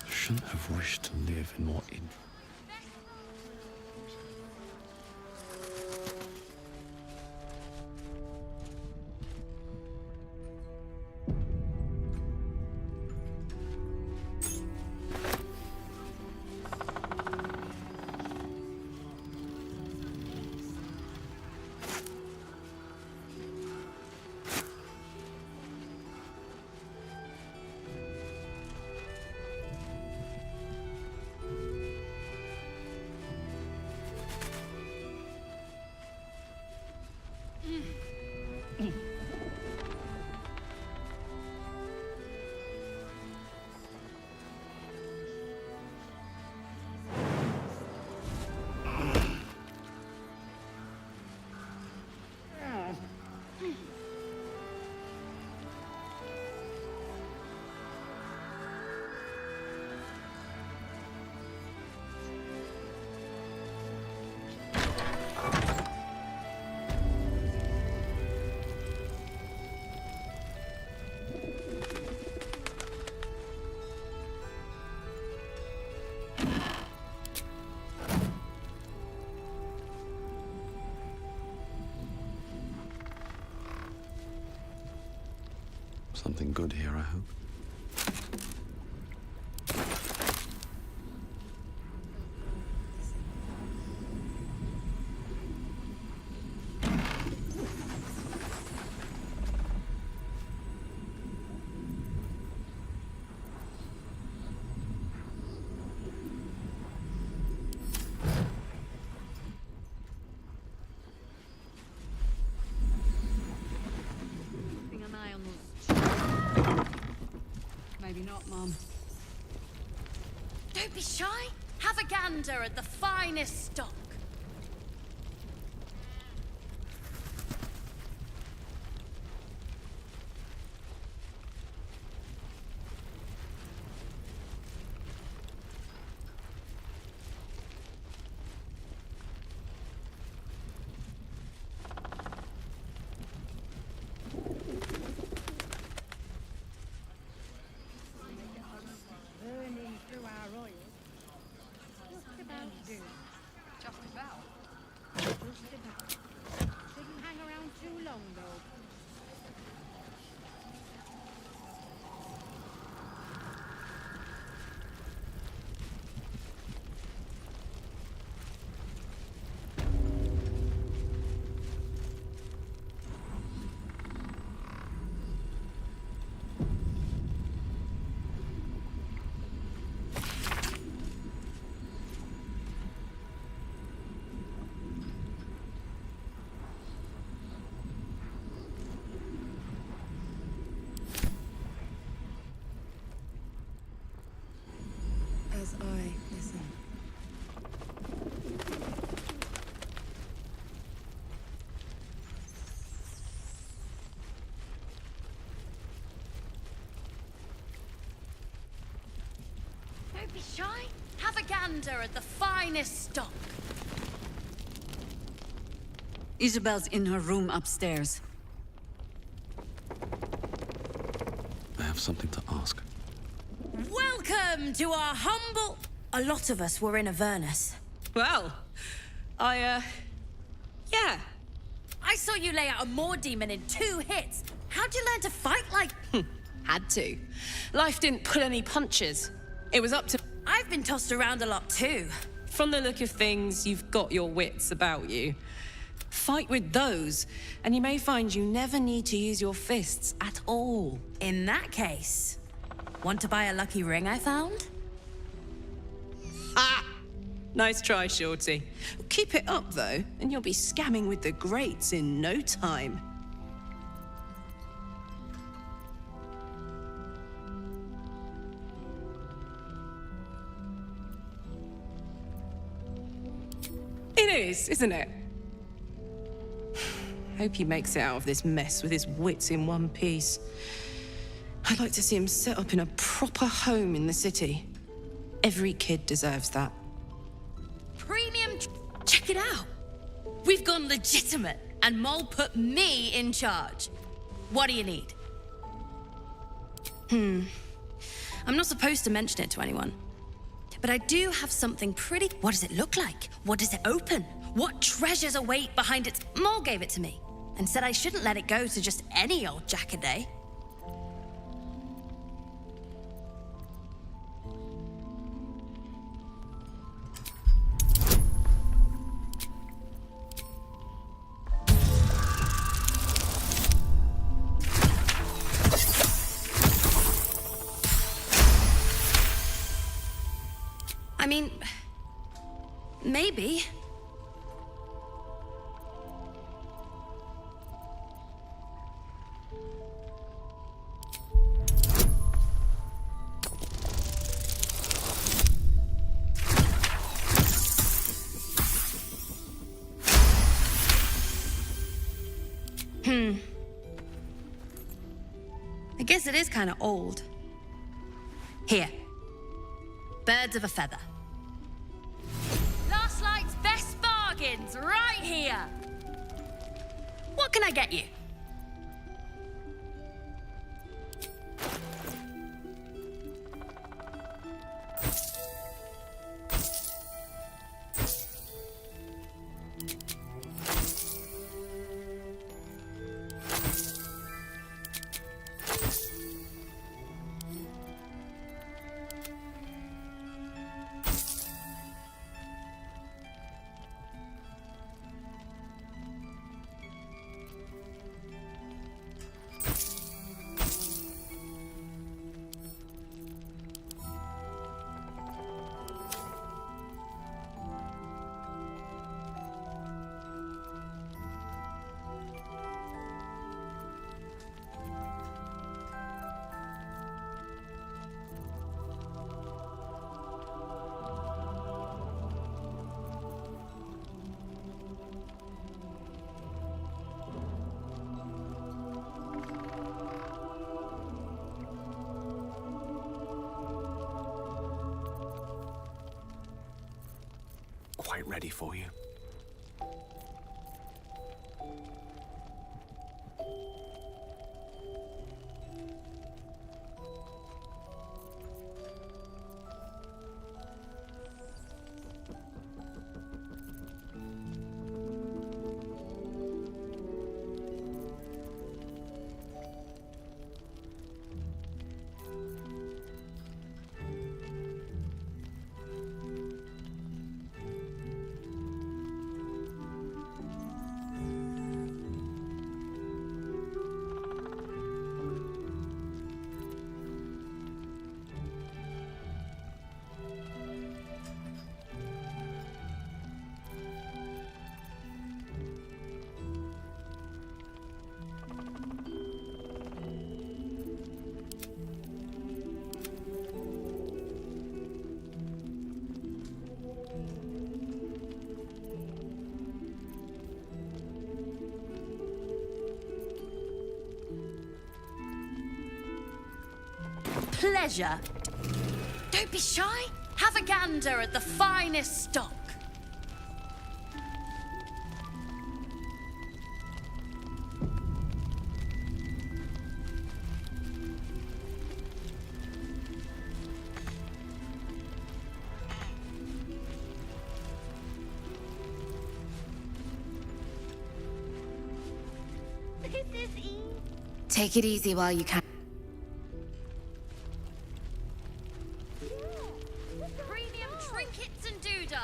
Shouldn't have wished to live in what in. Something good here, I hope. Maybe not, Mom. Don't be shy. Have a gander at the finest stock. jungle. As I listen. Don't be shy. Have a gander at the finest stock. Isabel's in her room upstairs. I have something to ask. Welcome to our humble... A lot of us were in Avernus. Well, yeah. I saw you lay out a Moor demon in 2 hits. How'd you learn to fight like... Had to. Life didn't pull any punches. It was up to... I've been tossed around a lot too. From the look of things, you've got your wits about you. Fight with those, and you may find you never need to use your fists at all. In that case, want to buy a lucky ring I found? Ah! Nice try, Shorty. Keep it up, though, and you'll be scamming with the greats in no time. It is, isn't it? Hope he makes it out of this mess with his wits in one piece. I'd like to see him set up in a proper home in the city. Every kid deserves that. Premium... Check it out. We've gone legitimate, and Mole put me in charge. What do you need? I'm not supposed to mention it to anyone. But I do have something pretty... What does it look like? What does it open? What treasures await behind its... Mole gave it to me, and said I shouldn't let it go to just any old jackaday. I mean, maybe. I guess it is kind of old. Here. Birds of a feather. Last night's best bargains, right here. What can I get you? Quite ready for you. treasure? Don't be shy. Have a gander at the finest stock. Take it easy while you can. Premium trinkets and doodahs.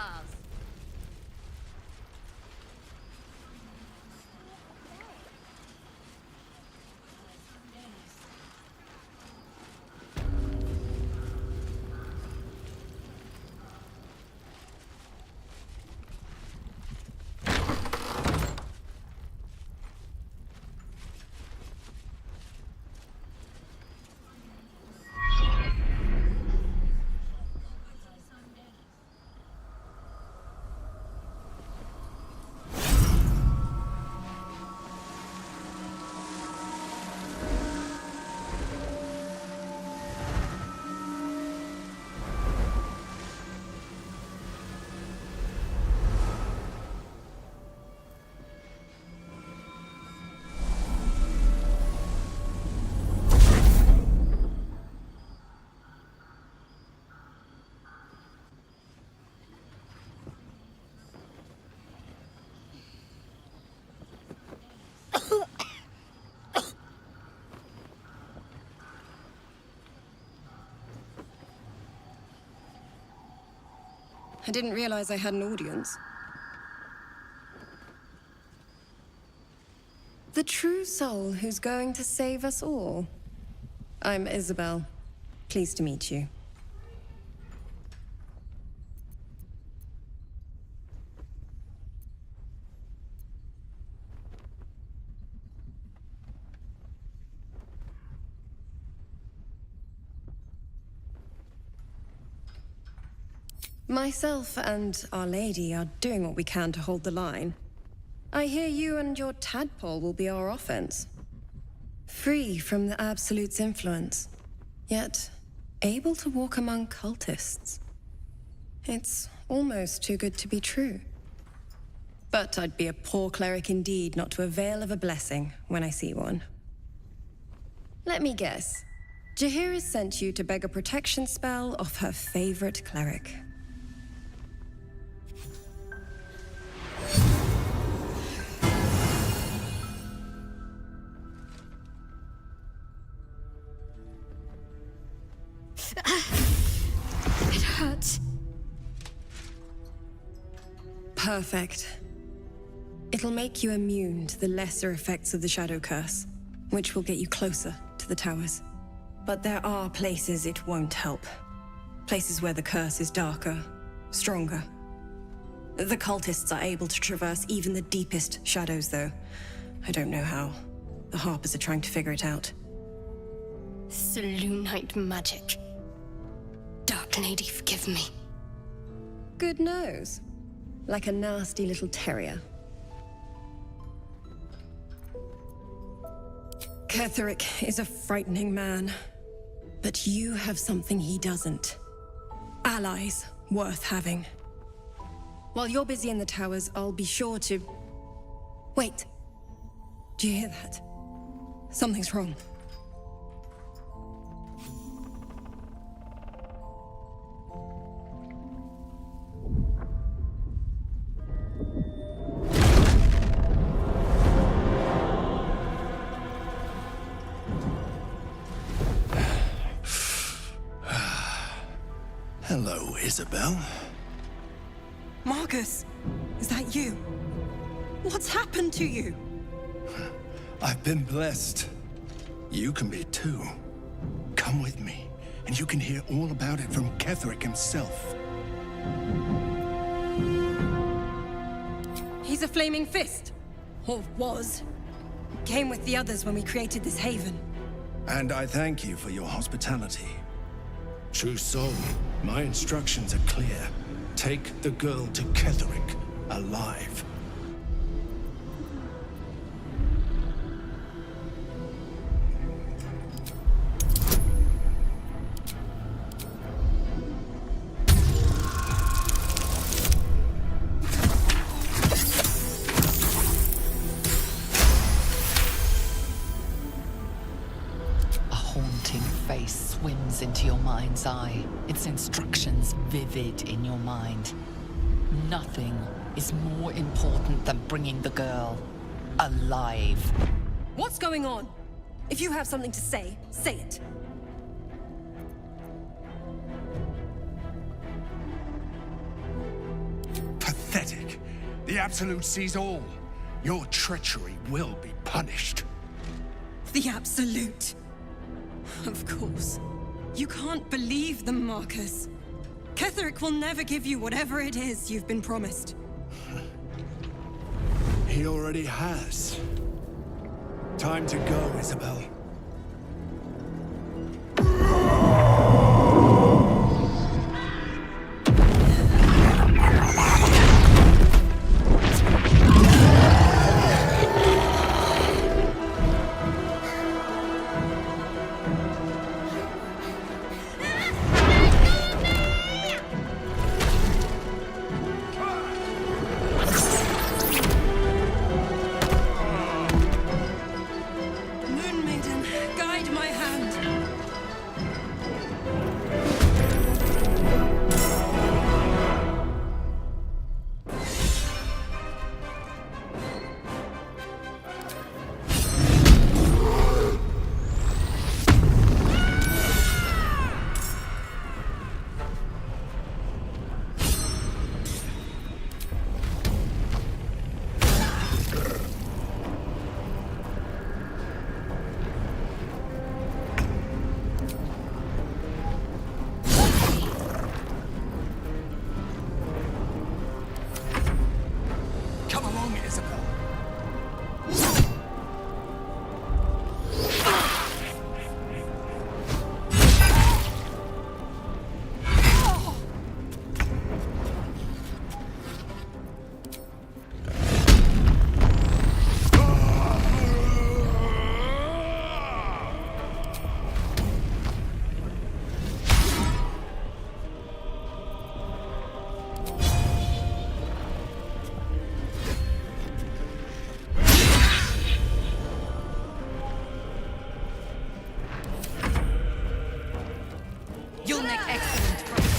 I didn't realize I had an audience. The true soul who's going to save us all. I'm Isabel. Pleased to meet you. Myself and Our Lady are doing what we can to hold the line. I hear you and your tadpole will be our offense. Free from the Absolute's influence, yet able to walk among cultists. It's almost too good to be true. But I'd be a poor cleric indeed not to avail of a blessing when I see one. Let me guess. Jaheira sent you to beg a protection spell off her favorite cleric. It hurts. Perfect. It'll make you immune to the lesser effects of the Shadow Curse, which will get you closer to the towers. But there are places it won't help. Places where the curse is darker, stronger. The cultists are able to traverse even the deepest shadows, though. I don't know how. The Harpers are trying to figure it out. Selûnite magic. Dark Lady, forgive me. Good nose. Like a nasty little terrier. Ketheric is a frightening man. But you have something he doesn't. Allies worth having. While you're busy in the towers, I'll be sure to... Wait. Do you hear that? Something's wrong. Hello, Isabel. Marcus, is that you? What's happened to you? I've been blessed. You can be too. Come with me, and you can hear all about it from Ketheric himself. He's a flaming fist. Or was. Came with the others when we created this haven. And I thank you for your hospitality. True soul, my instructions are clear. Take the girl to Ketheric, alive. mind's eye, its instructions vivid in your mind. Nothing is more important than bringing the girl alive. What's going on? If you have something to say, say it. Pathetic. The Absolute sees all. Your treachery will be punished. The Absolute. Of course. You can't believe them, Marcus. Ketherick will never give you whatever it is you've been promised. He already has. Time to go, Isabel. You'll make excellent progress.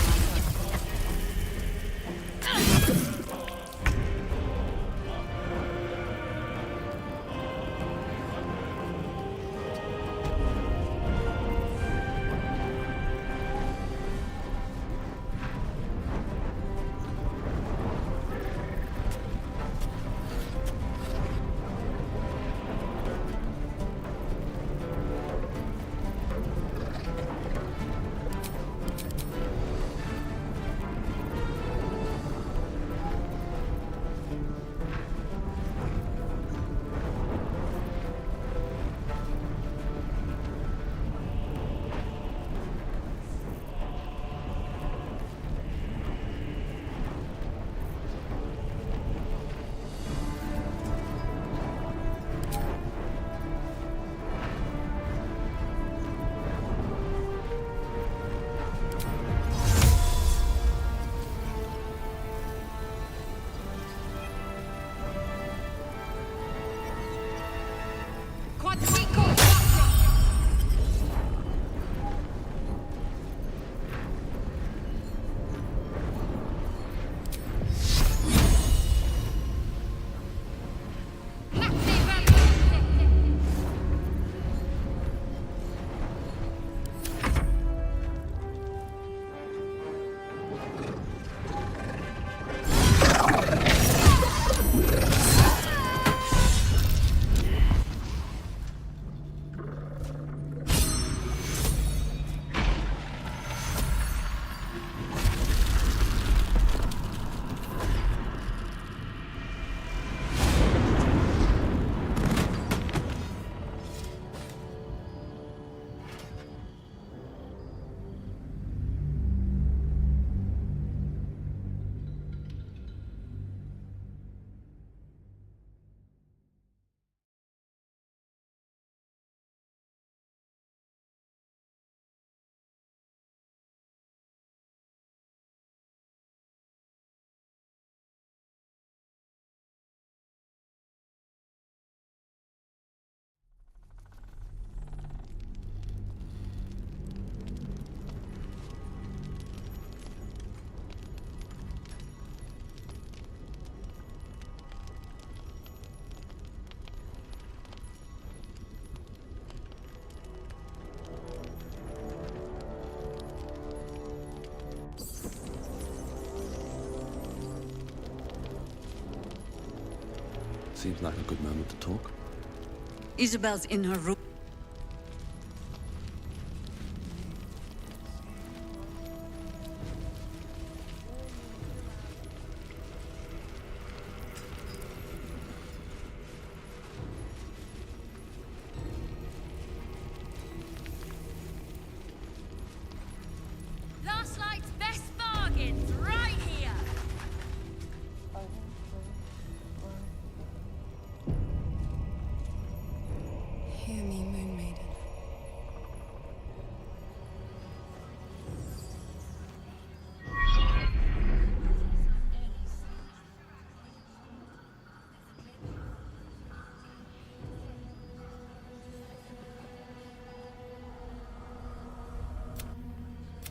Seems like a good moment to talk. Isabel's in her room. Last night's best bargains, right here! Hear me, Moon Maiden.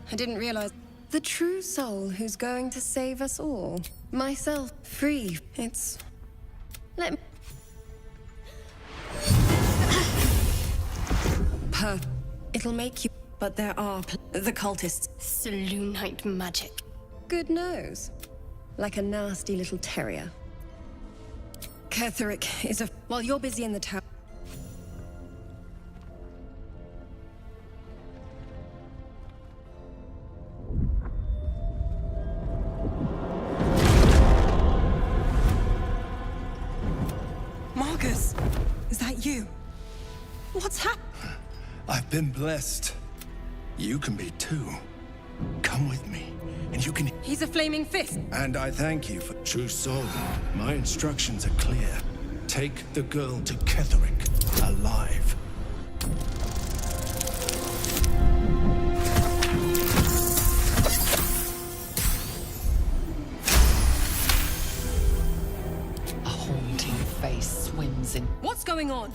I didn't realize the true soul who's going to save us all. Myself, free. It's... Let me... It'll make you... But there are the cultists. Selûnite magic. Good nose. Like a nasty little terrier. Ketherick is a... While you're busy in the tower... Marcus! Is that you? What's happened? I've been blessed. You can be too. Come with me, and you can... He's a flaming fist. And I thank you for... True soul, my instructions are clear. Take the girl to Ketherick, alive. A haunting face swims in... What's going on?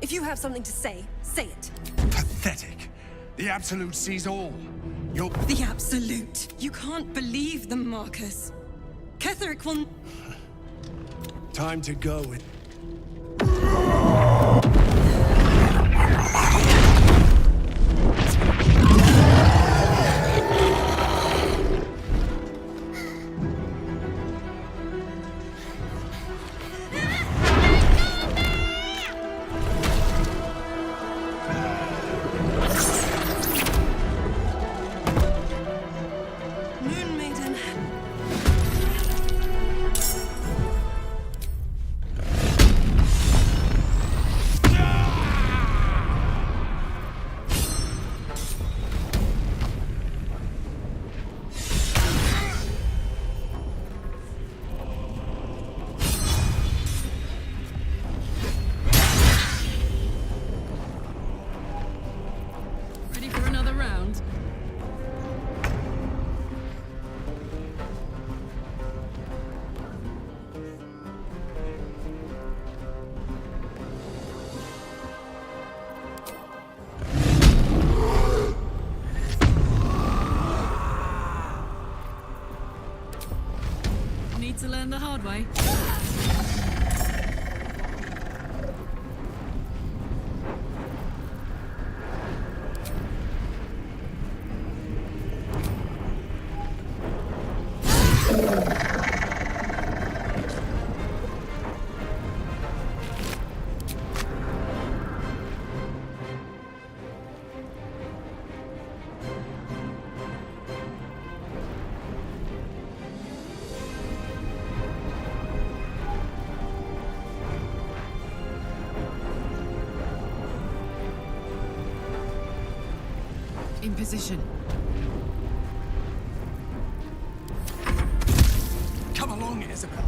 If you have something to say, say it. Pathetic. The Absolute sees all. You're... The Absolute. You can't believe them, Marcus. Ketherick will... Time to go. Moon Maiden. Ready for another round? Need to learn the hard way. In position. Come along, Isabel.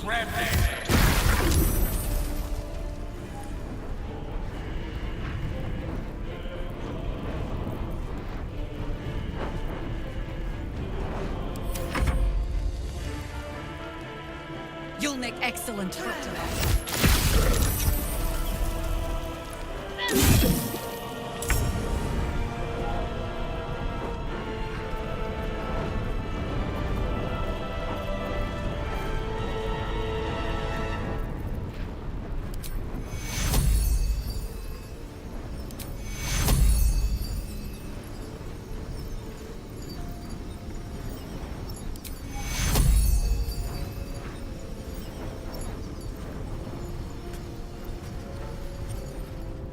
remnant! You'll make excellent footmen.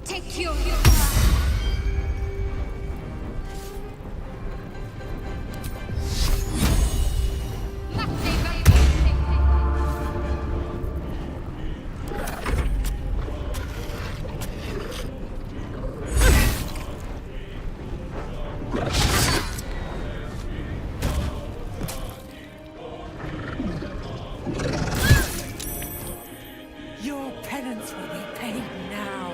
Take your... Your penance will be paid now.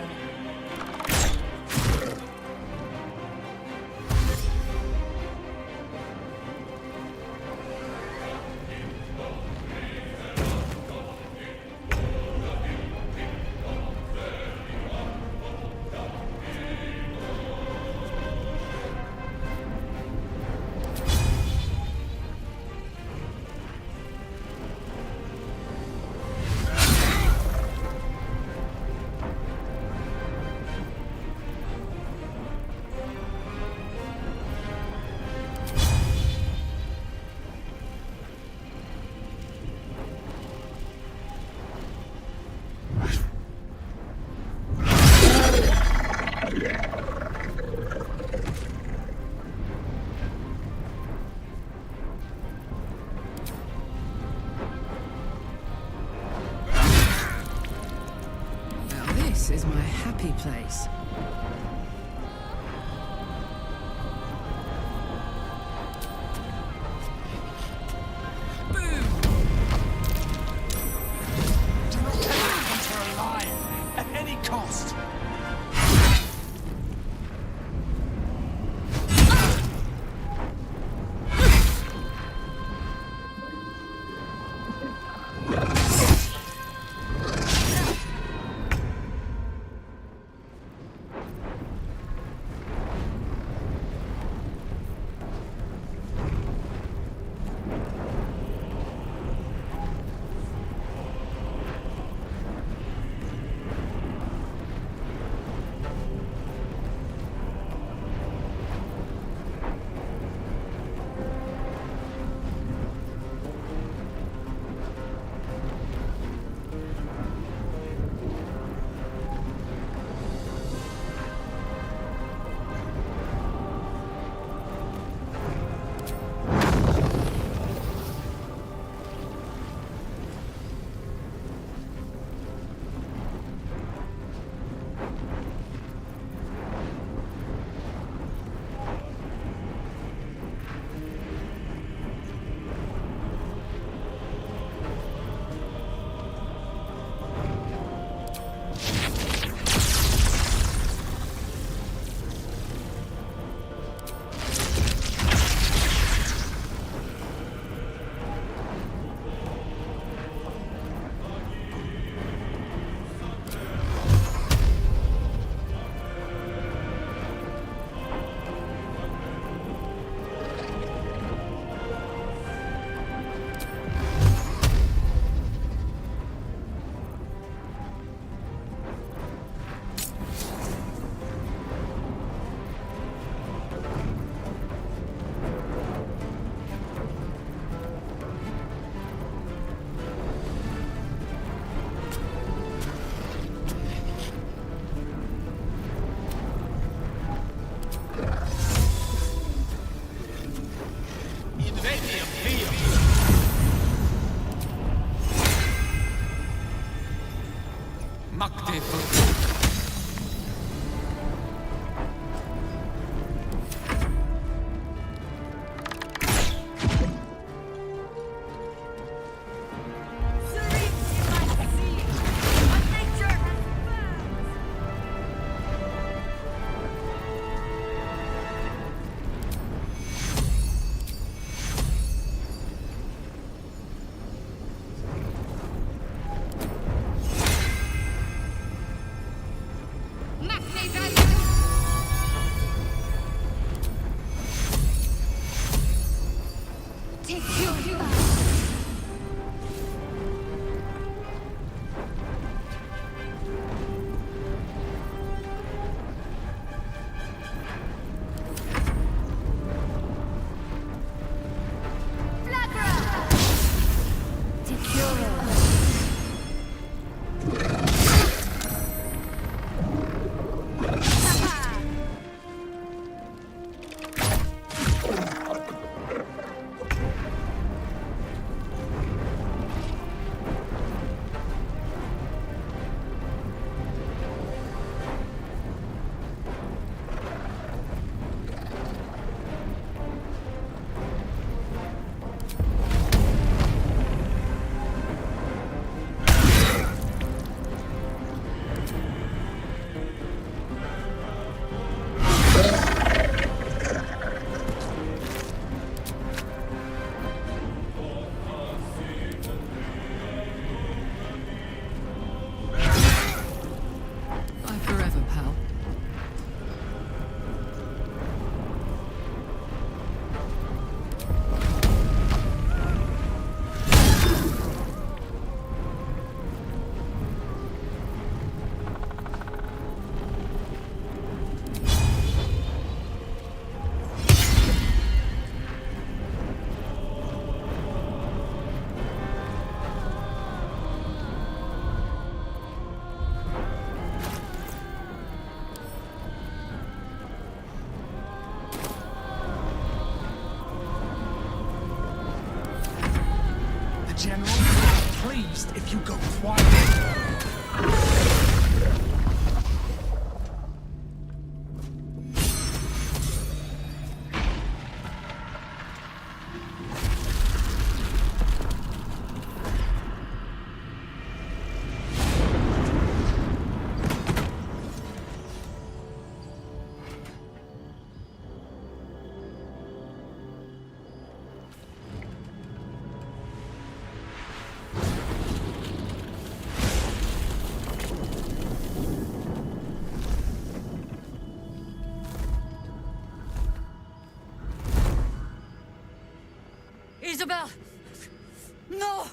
This is my happy place. Do not take the hunter alive, at any cost! pleased if you go quiet. Isabel! No!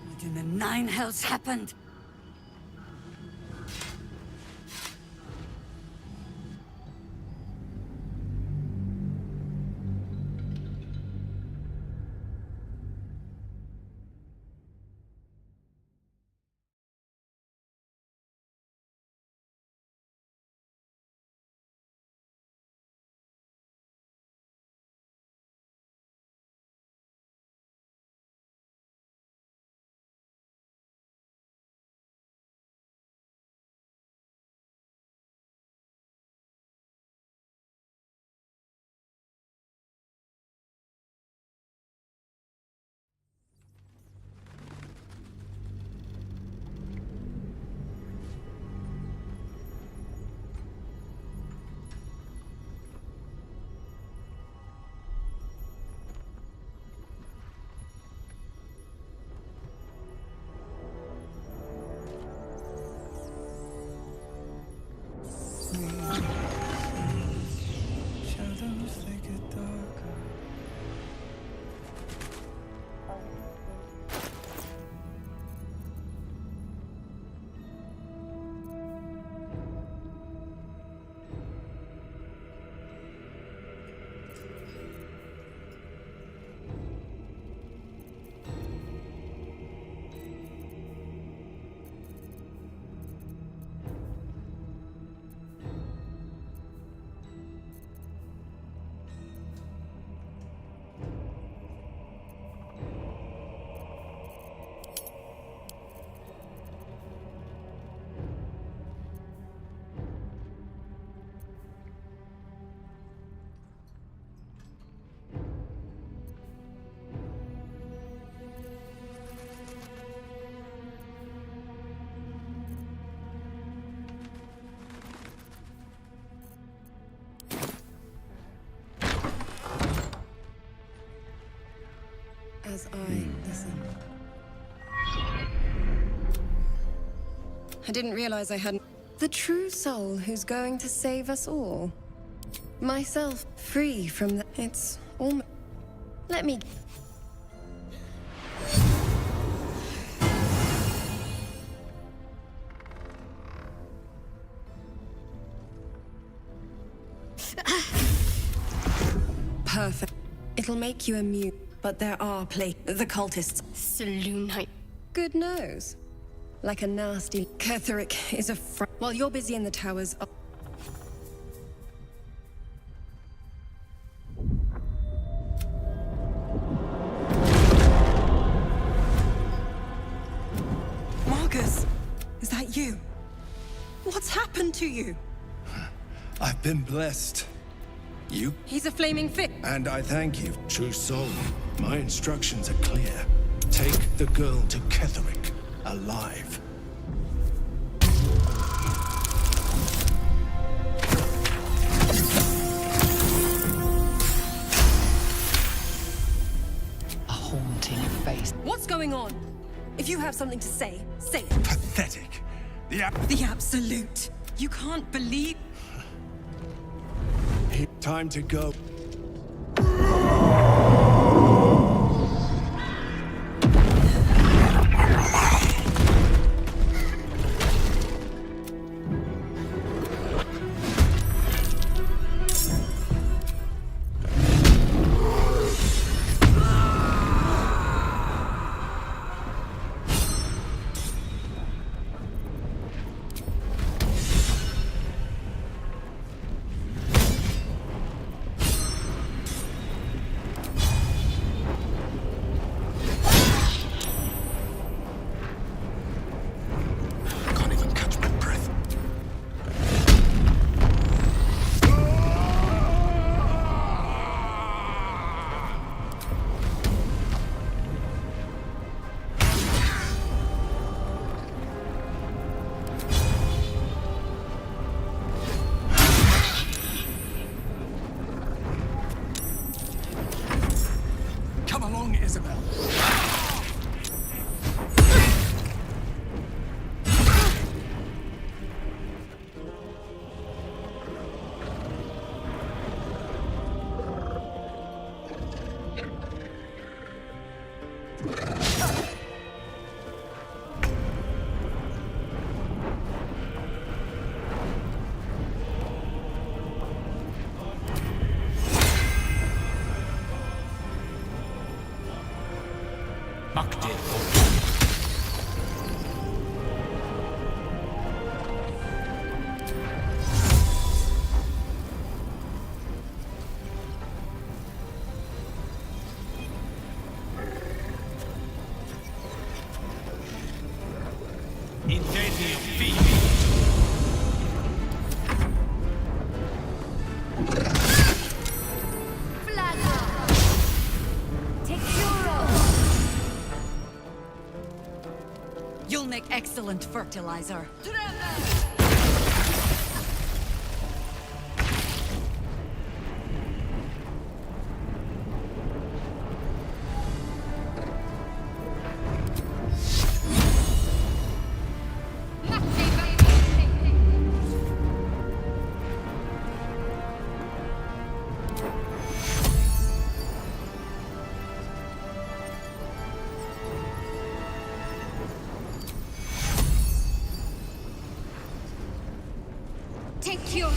What in the nine hells happened? Shadows, they get darker. As I listen. I didn't realize I hadn't. The true soul who's going to save us all. Myself, free from the. It's almost. Let me. Perfect. It'll make you immune. But there are the cultists. Selûnite. Good nose. Like a nasty. Ketheric is a while you're busy in the towers. Marcus, is that you? What's happened to you? I've been blessed. You? He's a flaming fit. And I thank you, true soul. My instructions are clear. Take the girl to Ketheric, alive. A haunting face. What's going on? If you have something to say, say it. Pathetic. The absolute. You can't believe. Time to go. Come along, Isabel. You'll make excellent fertilizer. Take your...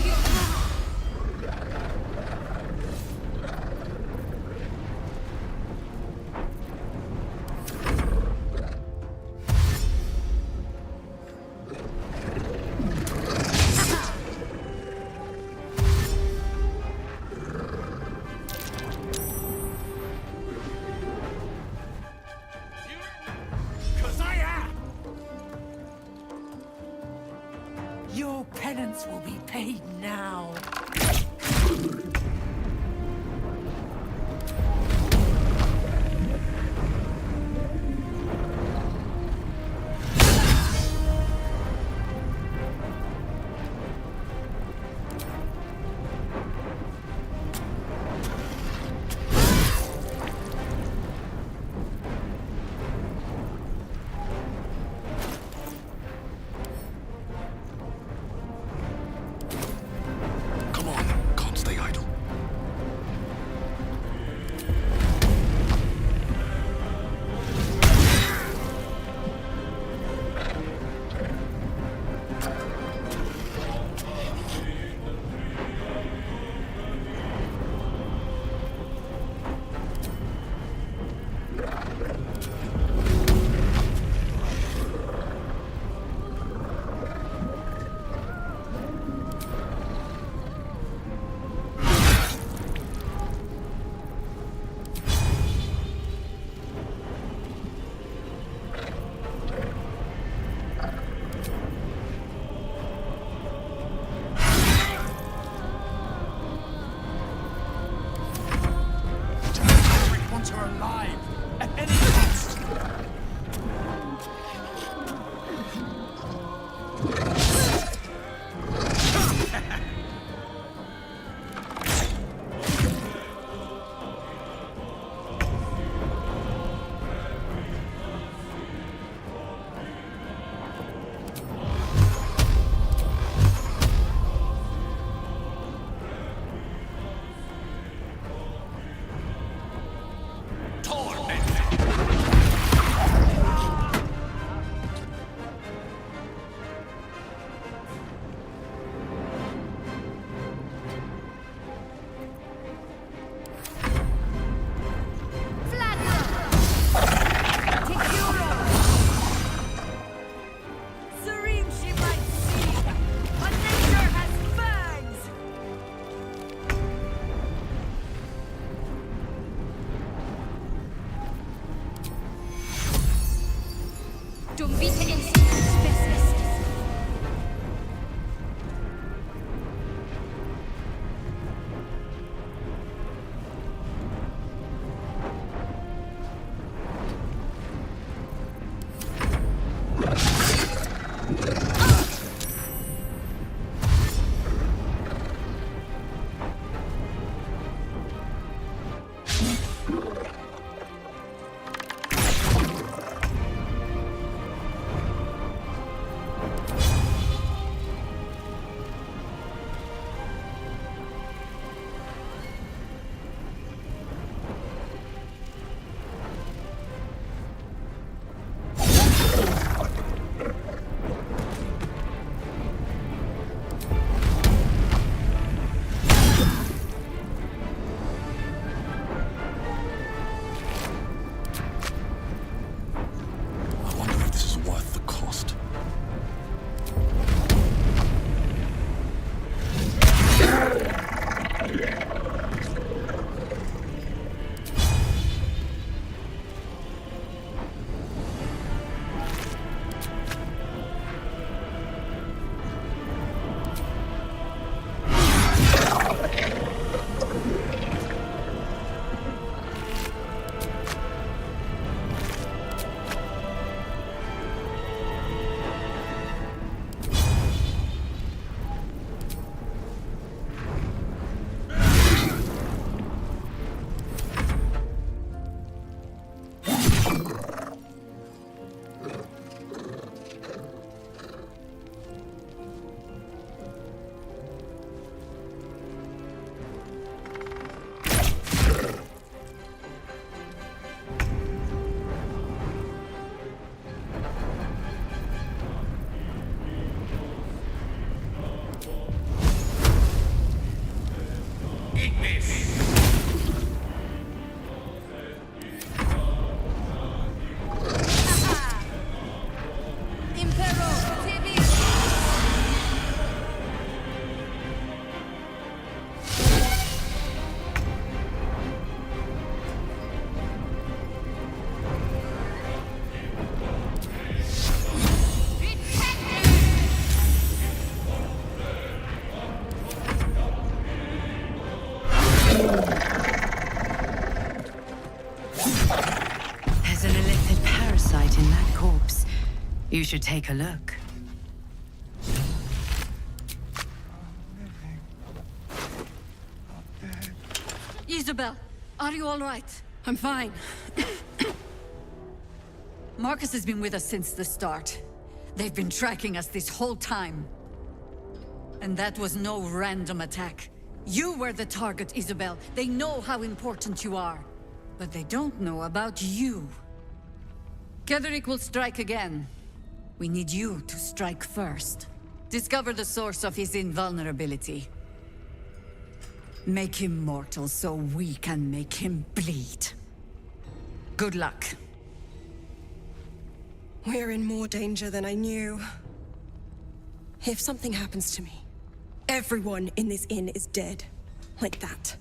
Your penance will be paid now. Are alive at any cost. There's an illithid parasite in that corpse. You should take a look. Isabel, are you all right? I'm fine. Marcus has been with us since the start. They've been tracking us this whole time. And that was no random attack. You were the target, Isabel. They know how important you are. But they don't know about you. Ketheric will strike again. We need you to strike first. Discover the source of his invulnerability. Make him mortal so we can make him bleed. Good luck. We're in more danger than I knew. If something happens to me, everyone in this inn is dead. Like that.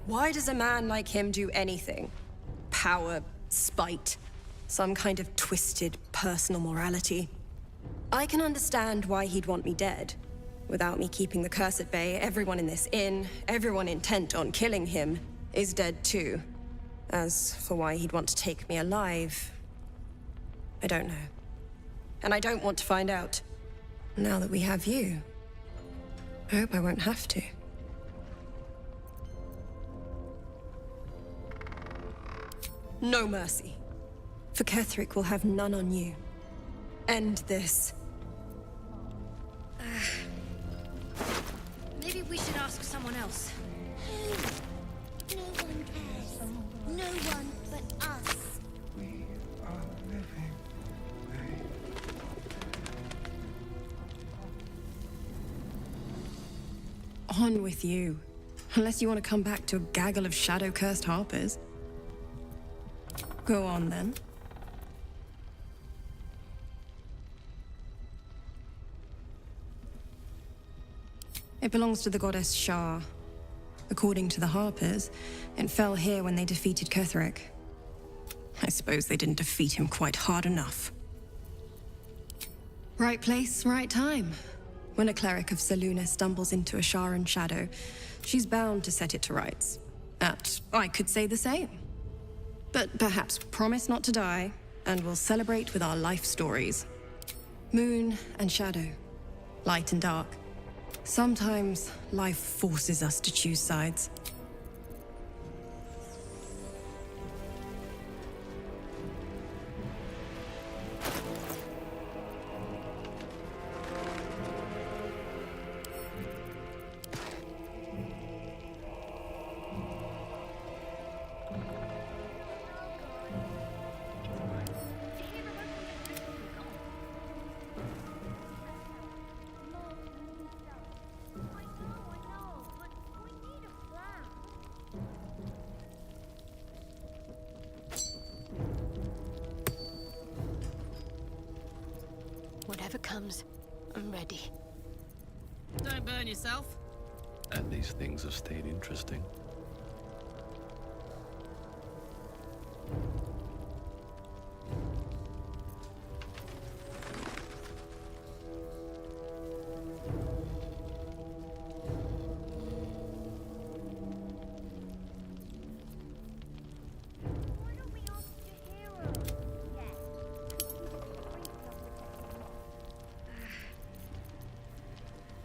Why does a man like him do anything? Power, spite, some kind of twisted personal morality. I can understand why he'd want me dead. Without me keeping the curse at bay, everyone in this inn, everyone intent on killing him, is dead too. As for why he'd want to take me alive, I don't know. And I don't want to find out. Now that we have you, I hope I won't have to. No mercy. For Ketheric will have none on you. End this. Maybe we should ask someone else. No one cares. No one but us. On with you. Unless you want to come back to a gaggle of shadow-cursed harpers. Go on, then. It belongs to the goddess Shah. According to the harpers, it fell here when they defeated Ketheric. I suppose they didn't defeat him quite hard enough. Right place, right time. When a cleric of Selûne stumbles into a Sharan shadow, she's bound to set it to rights. I could say the same. But perhaps promise not to die, and we'll celebrate with our life stories. Moon and shadow. Light and dark. Sometimes life forces us to choose sides. Whatever comes, I'm ready. Don't burn yourself. And these things have stayed interesting.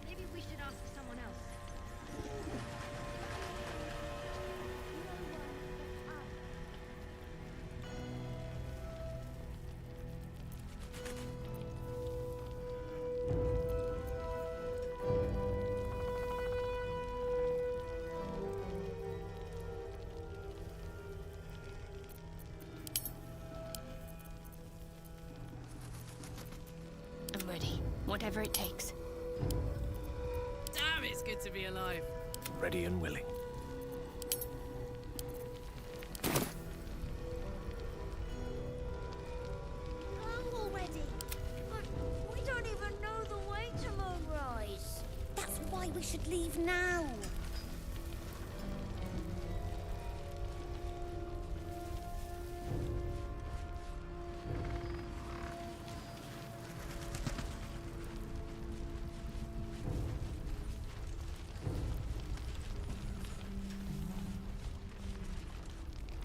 Maybe we should ask someone else. I'm ready. Whatever it takes. Damn, it's good to be alive. Ready and willing. Come already. But we don't even know the way to Moonrise. That's why we should leave now.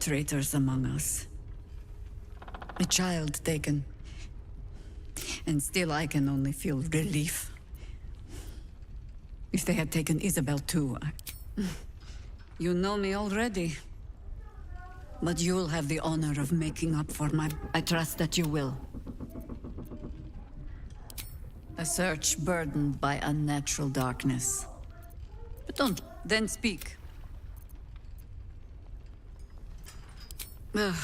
traitors among us. A child taken. And still I can only feel relief. If they had taken Isabel too, You know me already. But you'll have the honor of making up for my... I trust that you will. A search burdened by unnatural darkness. But don't, then speak. Ugh,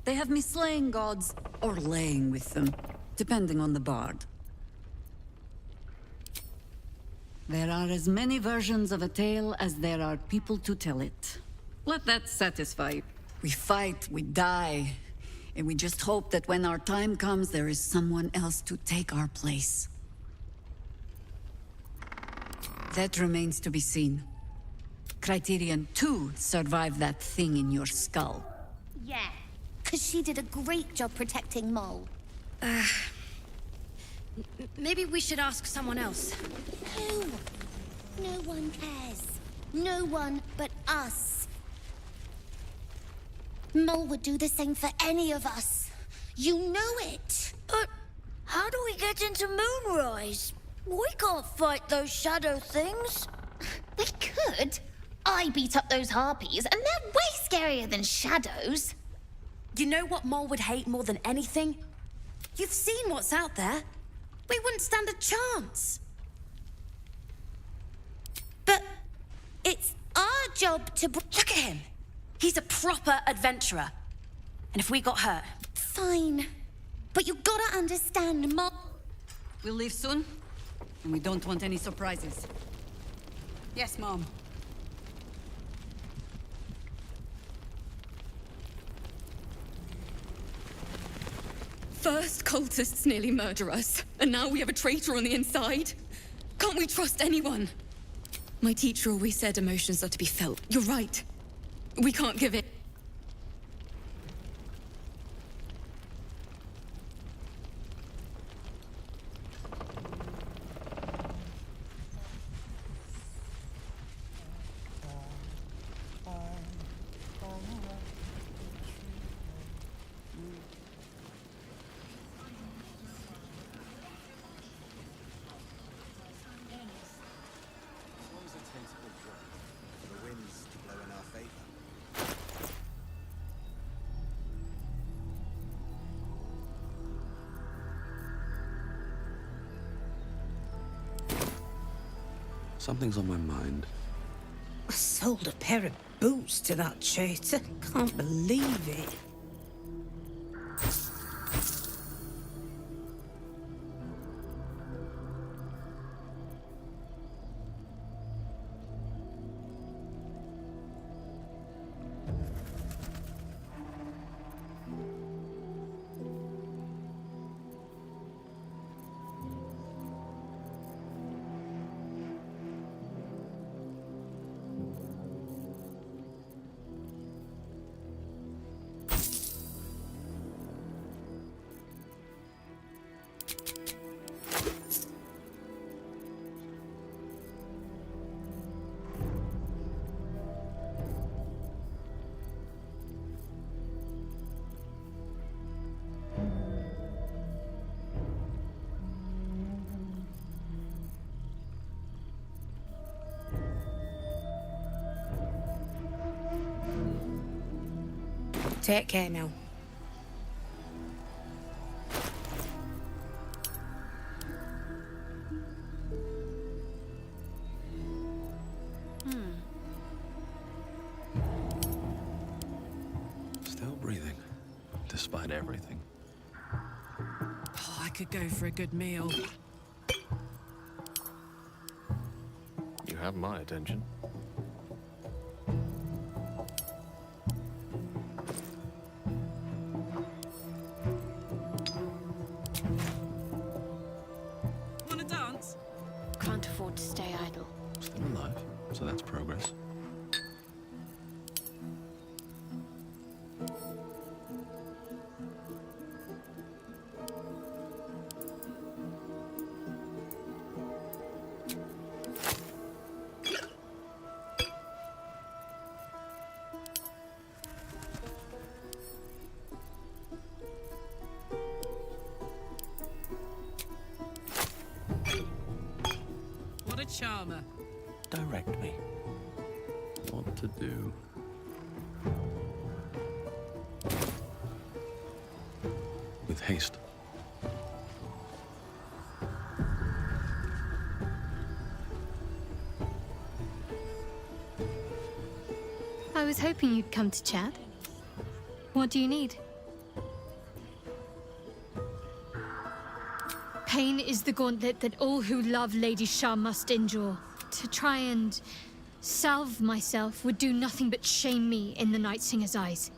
they have me slaying gods, or laying with them, depending on the bard. There are as many versions of a tale as there are people to tell it. Let that satisfy you. We fight, we die, and we just hope that when our time comes, there is someone else to take our place. That remains to be seen. Criterion 2 survived that thing in your skull. Yeah, because she did a great job protecting Mole. Maybe we should ask someone else. Who? No one cares. No one but us. Mole would do the same for any of us. You know it. But how do we get into Moonrise? We can't fight those shadow things. We could. I beat up those harpies, and they're way scarier than shadows. You know what Mole would hate more than anything? You've seen what's out there. We wouldn't stand a chance. But it's our job to... Look at him. He's a proper adventurer. And if we got hurt... Fine. But you gotta understand, Mole... We'll leave soon, and we don't want any surprises. Yes, Mom. First, cultists nearly murder us, and now we have a traitor on the inside. Can't we trust anyone? My teacher always said emotions are to be felt. You're right. We can't give it. Something's on my mind. I sold a pair of boots to that traitor. Can't believe it. Take care now. Still breathing, despite everything. Oh, I could go for a good meal. You have my attention. Wanna dance? Can't afford to stay idle. Still alive, so that's progress. charmer. Direct me. What to do? With haste. I was hoping you'd come to chat. What do you need? Pain is the gauntlet that all who love Lady Shah must endure. To try and salve myself would do nothing but shame me in the Night Singer's eyes.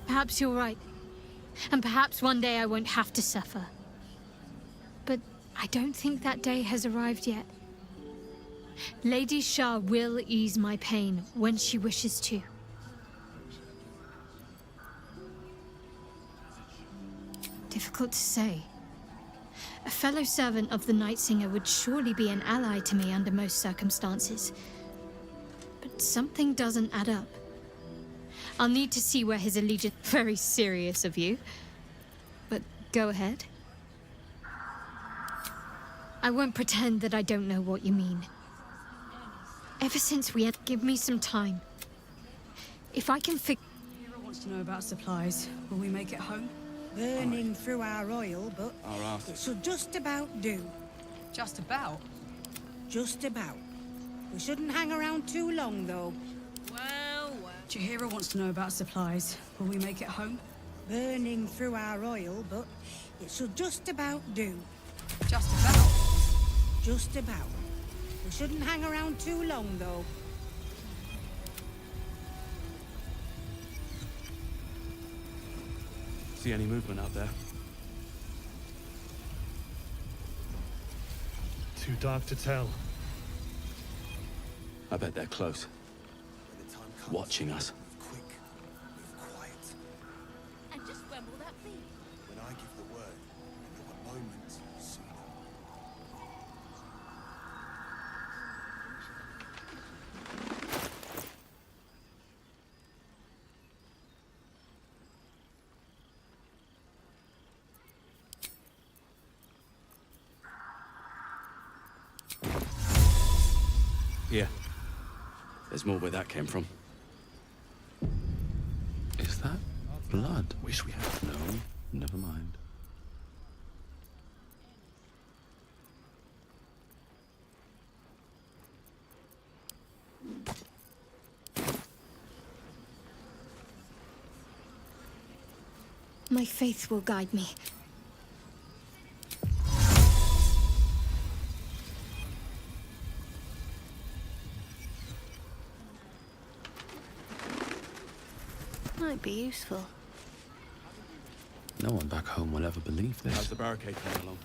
Perhaps you're right. And perhaps one day I won't have to suffer. But I don't think that day has arrived yet. Lady Shah will ease my pain when she wishes to. Difficult to say. A fellow servant of the Night Singer would surely be an ally to me under most circumstances. But something doesn't add up. I'll need to see where his allegiance... Very serious of you. But go ahead. I won't pretend that I don't know what you mean. Ever since we had... Give me some time. If I can figure... Hero wants to know about supplies. Will we make it home? Burning through our oil, but it should just about do. Just about? Just about. We shouldn't hang around too long, though. Well. Chihiro wants to know about supplies. Will we make it home? Burning through our oil, but it should just about do. Just about? Just about. We shouldn't hang around too long, though. See any movement out there? Too dark to tell. I bet they're close. Watching us. And just when will that be? When I give the word, and not a moment sooner. Here. There's more where that came from. Is that blood? Wish we had. No, never mind. My faith will guide me. Might be useful. No one back home will ever believe this. How's the barricade coming along?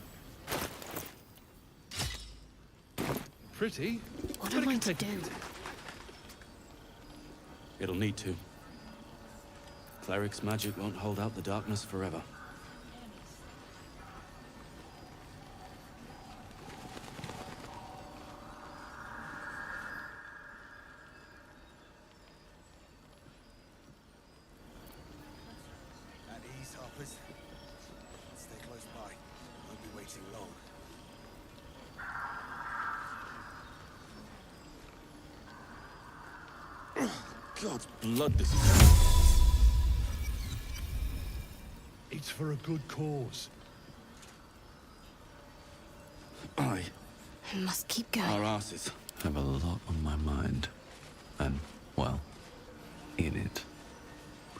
Pretty. What am I to do? It'll need to. Cleric's magic won't hold out the darkness forever. At ease, Harpers. Stay close by. Won't be waiting long. God's blood, this is... It's for a good cause. I must keep going. Our asses have a lot on my mind. And, well, in it.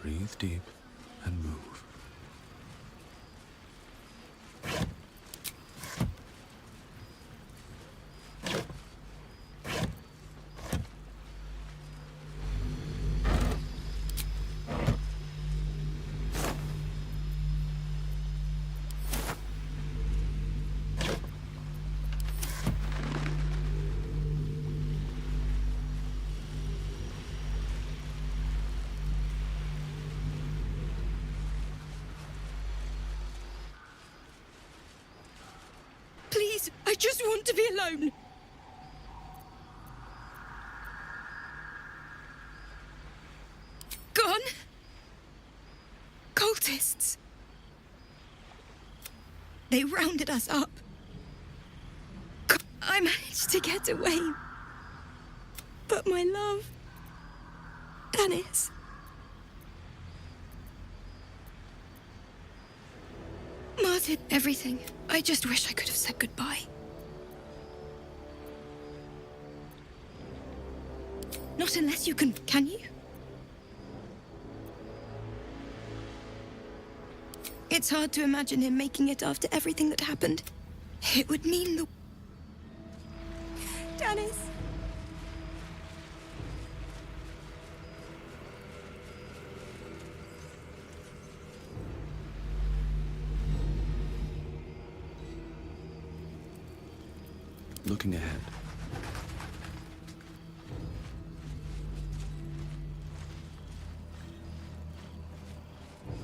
Breathe deep and move. I just want to be alone. Gone? Cultists. They rounded us up. I managed to get away. But my love... Dennis... Martin, everything. I just wish I could have said goodbye. Not unless you can you? It's hard to imagine him making it after everything that happened. It would mean the... Dennis! Looking ahead.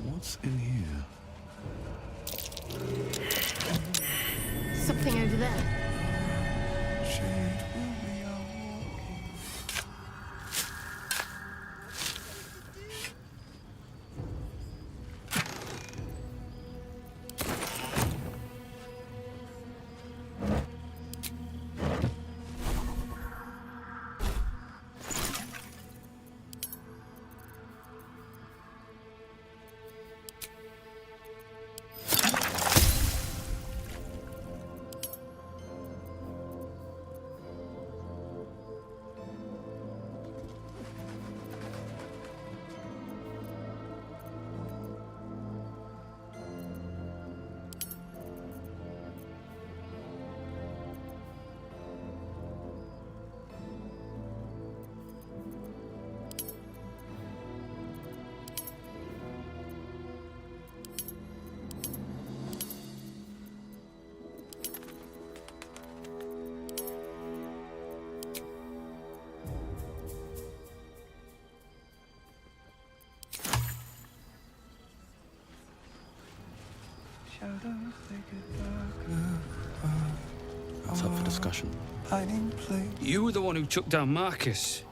What's in here? Something over there. It's up for discussion. You were the one who took down Marcus.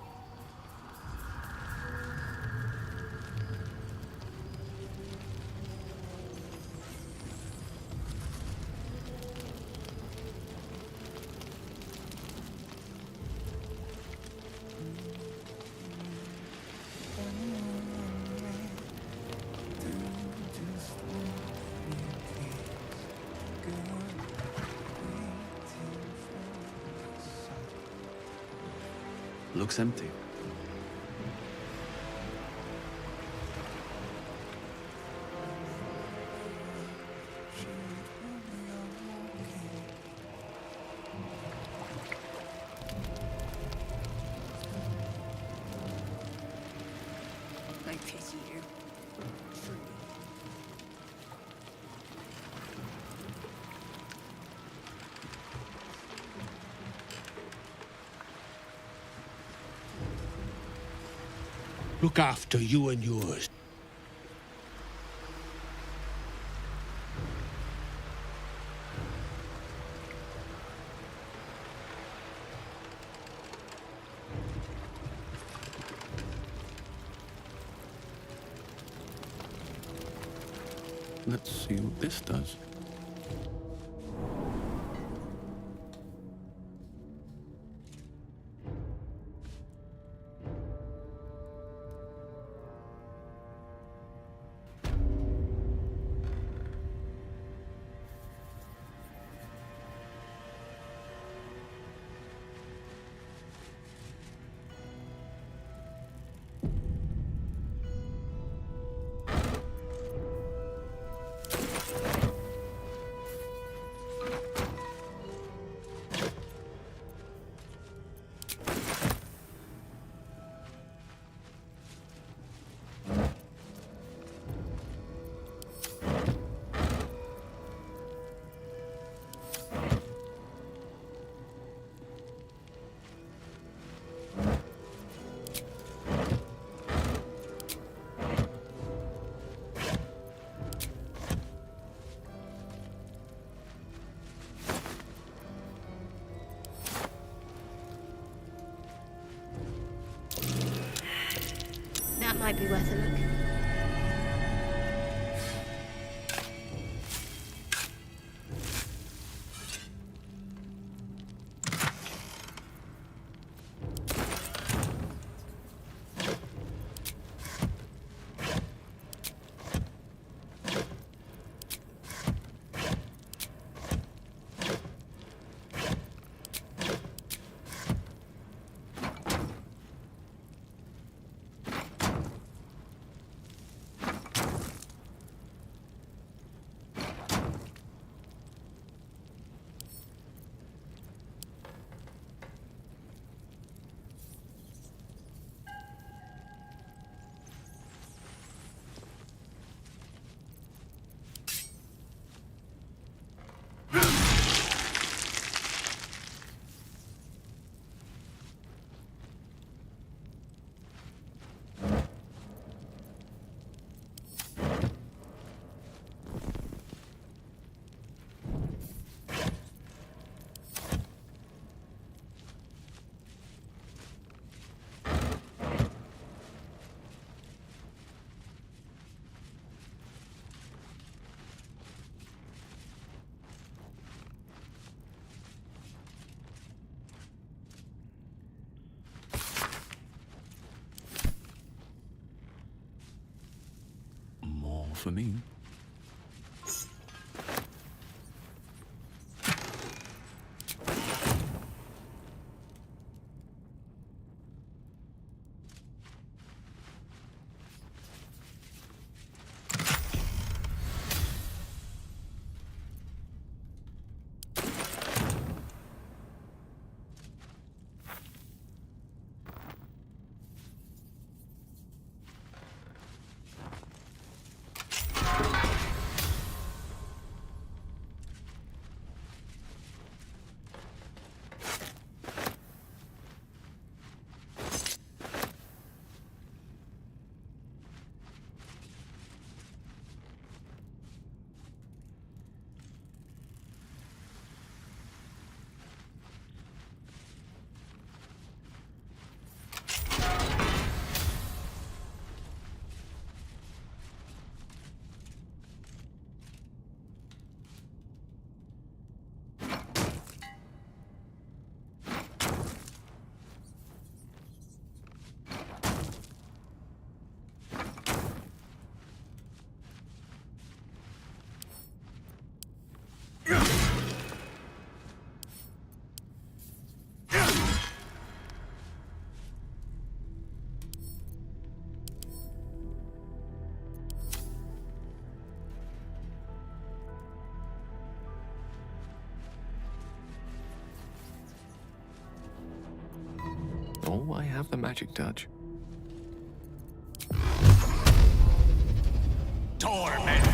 Looks empty. I pity you. Look after you and yours. Let's see what this does. be worth a look. For me. Oh, I have the magic touch. Torment!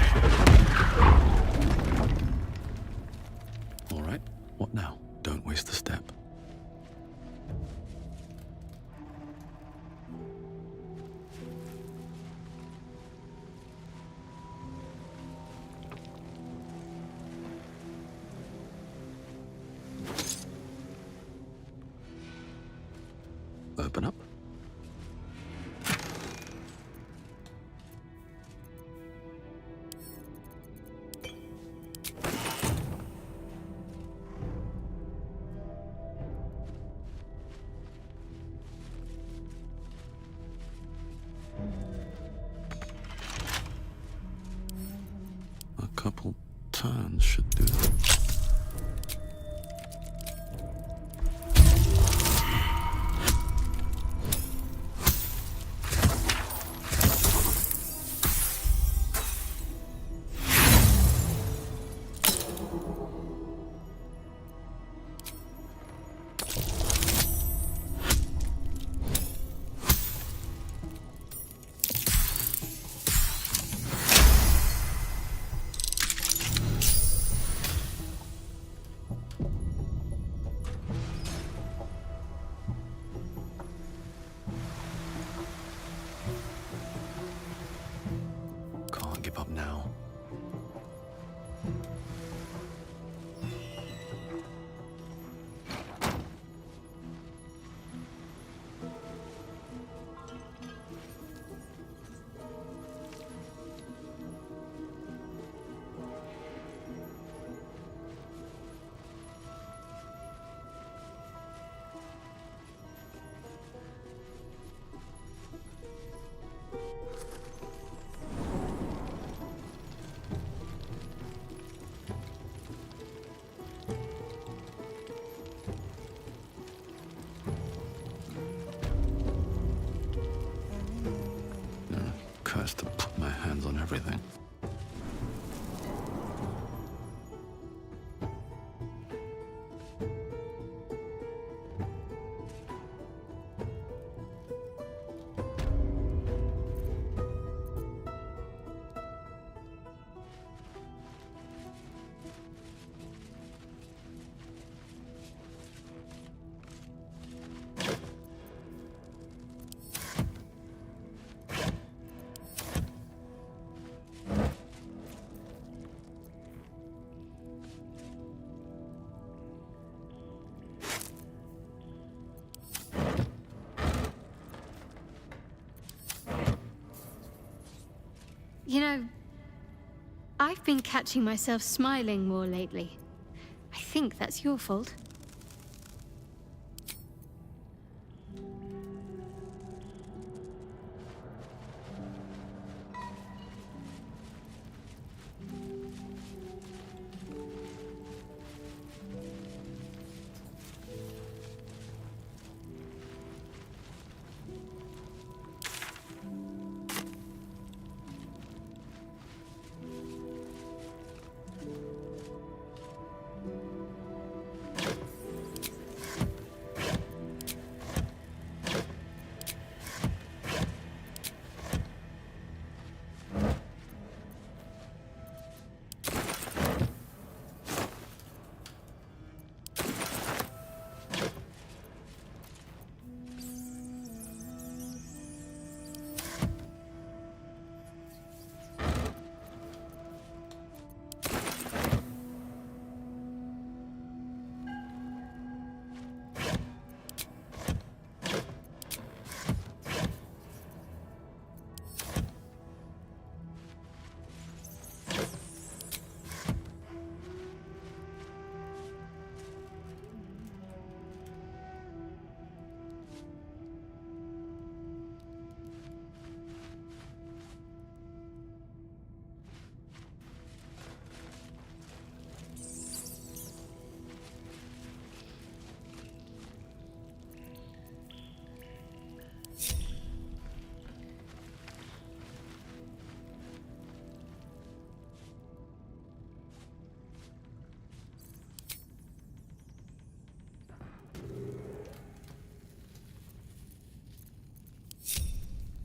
All right, what now? Don't waste a step. Open up. A couple turns should do it. tries to put my hands on everything. You know, I've been catching myself smiling more lately. I think that's your fault.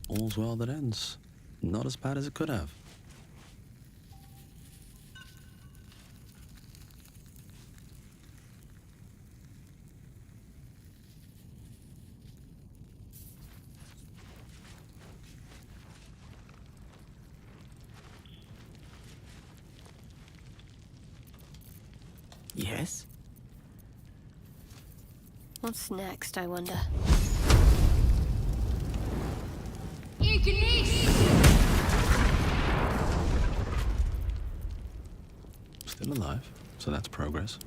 All's well that ends. Not as bad as it could have. Yes? What's next, I wonder? Still alive, so that's progress.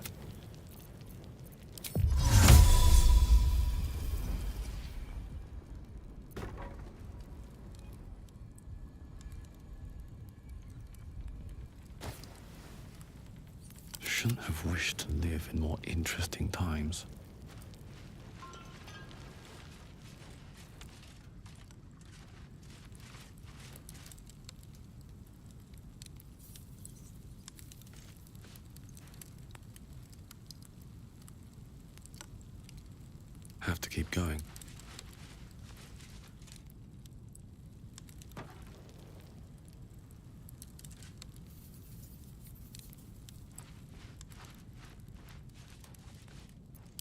Shouldn't have wished to live in more interesting times. Have to keep going.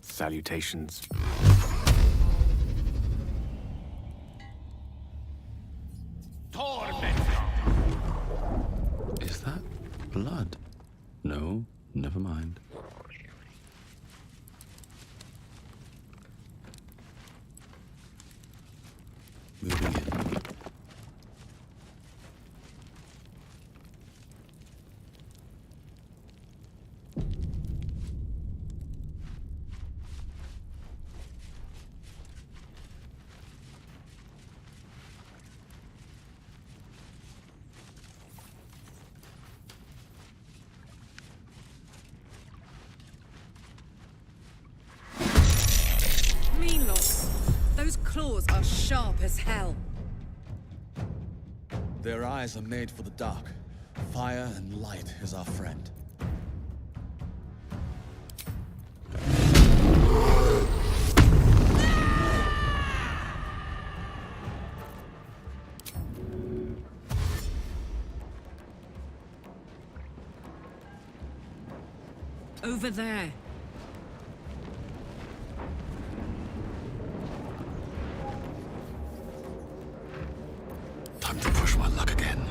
Salutations. Is that blood? No, never mind. Moving in. Mean looks. Those claws are sharp as hell. Their eyes are made for the dark. Fire and light is our friend. Over there. Time to push my luck again.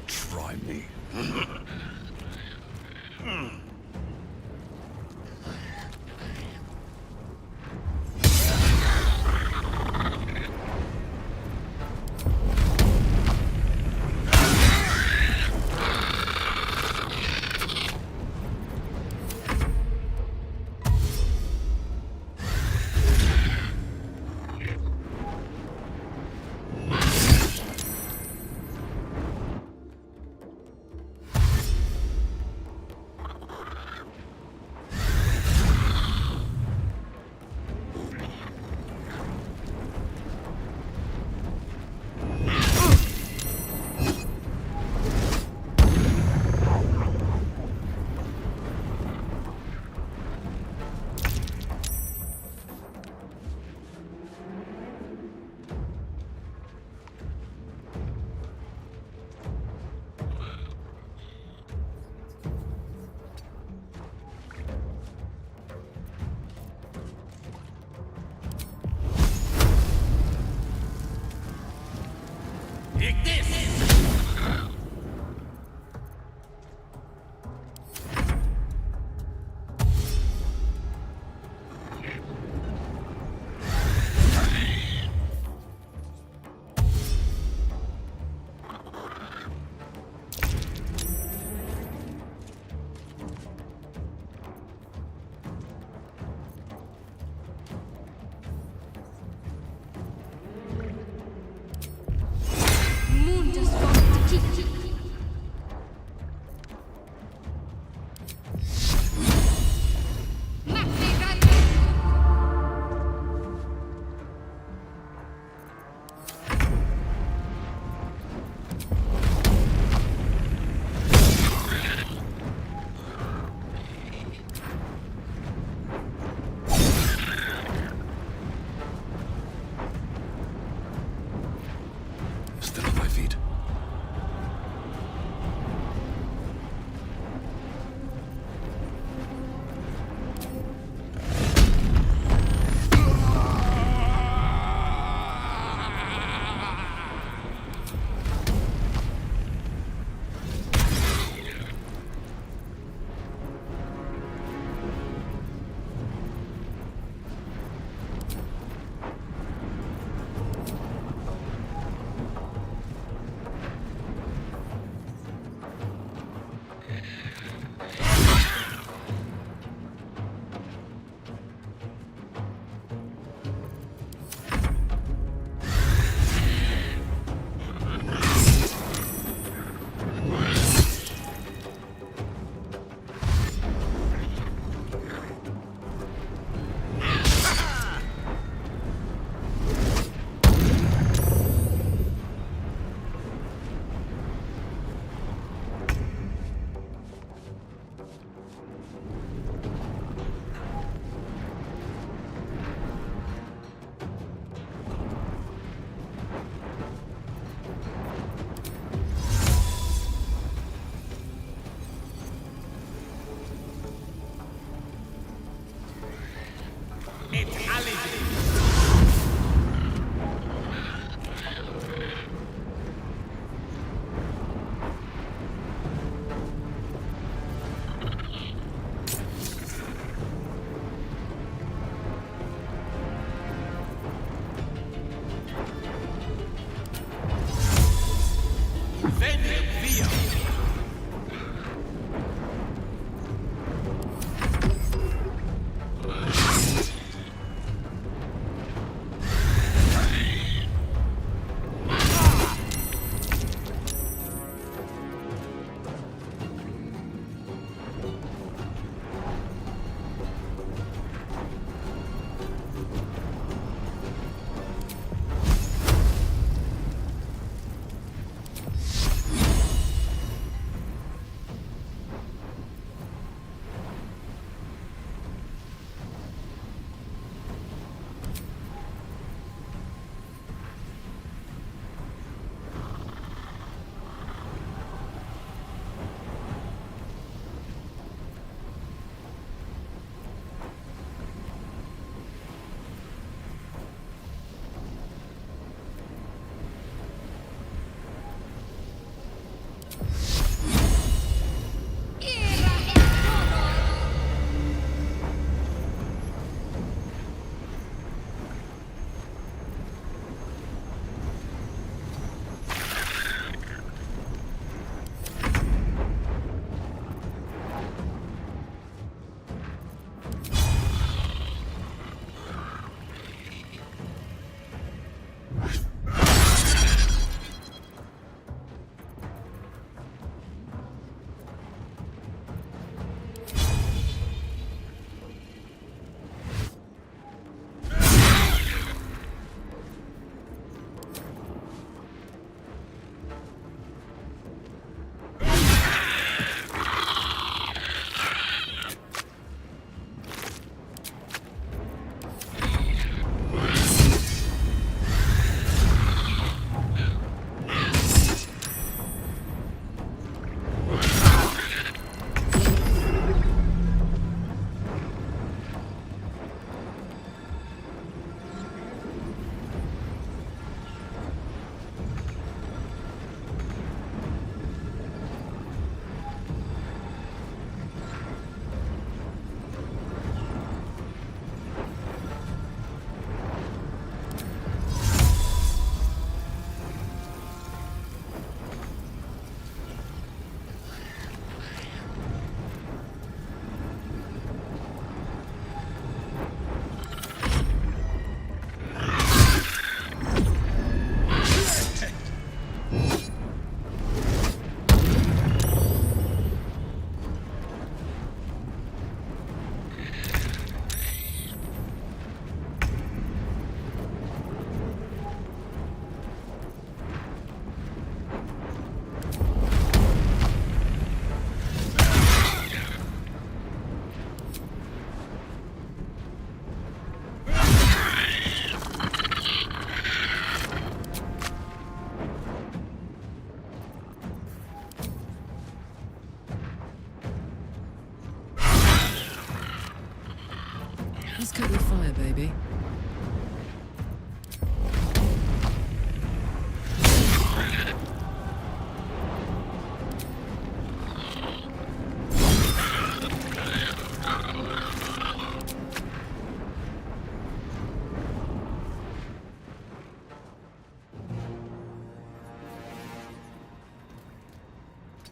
Try me. Still on my feet.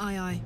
Aye, aye.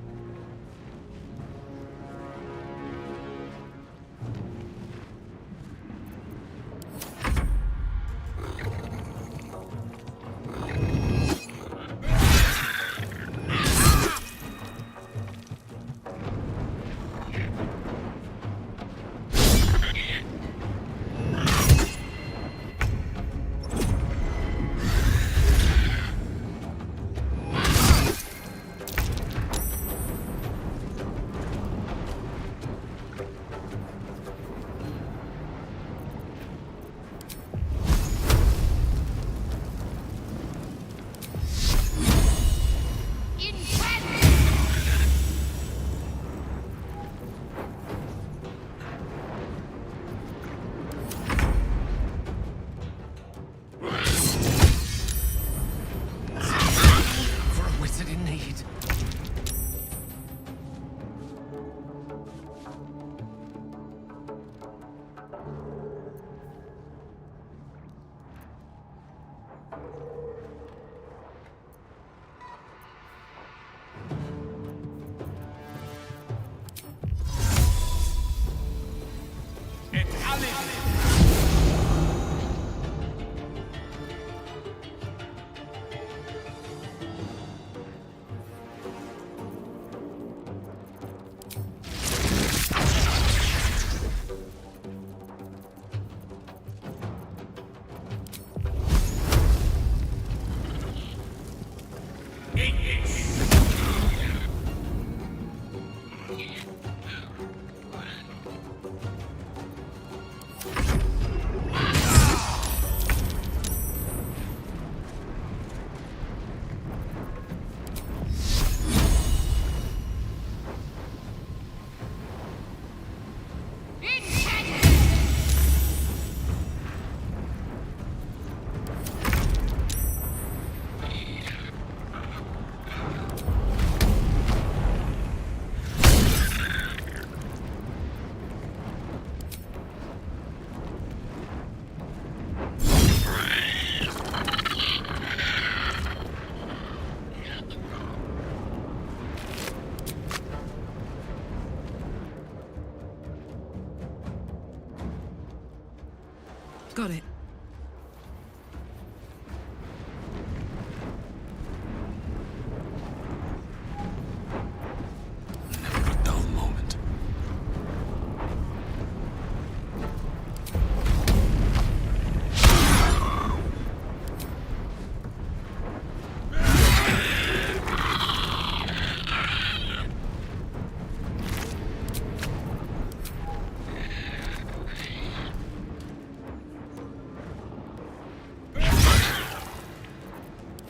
Got it. Never a dull moment.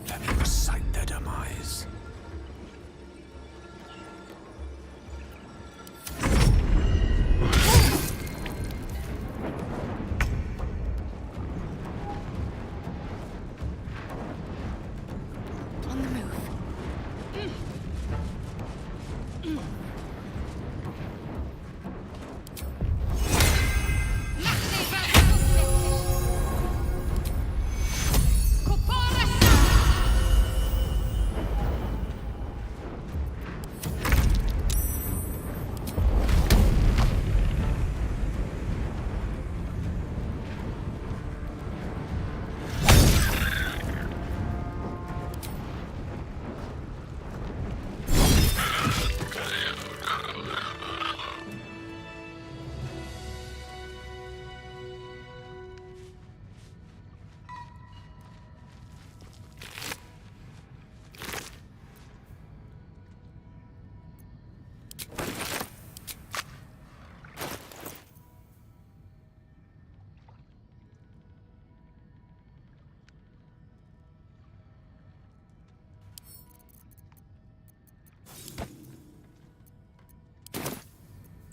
Let me recite their demise. On the move.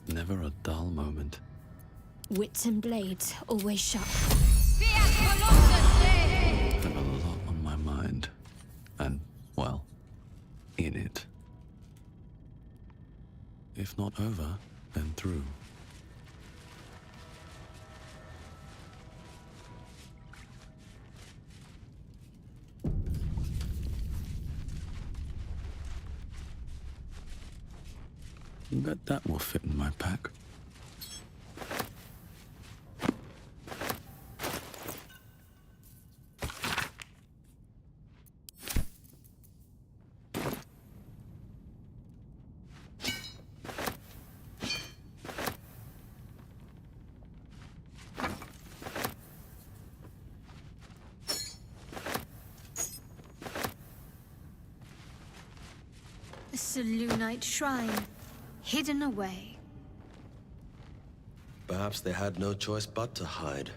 Never a dull moment. Wits and blades always sharp. I have a lot on my mind. And, well, in it. If not over, then through. Bet that will fit in my pack. A Selûnite shrine, hidden away. Perhaps they had no choice but to hide.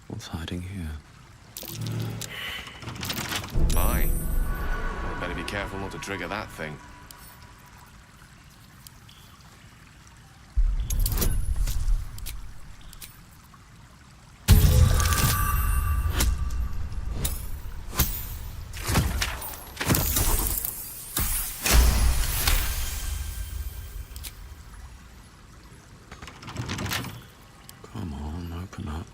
What's hiding here? My. Better be careful not to trigger that thing. Come on, open up.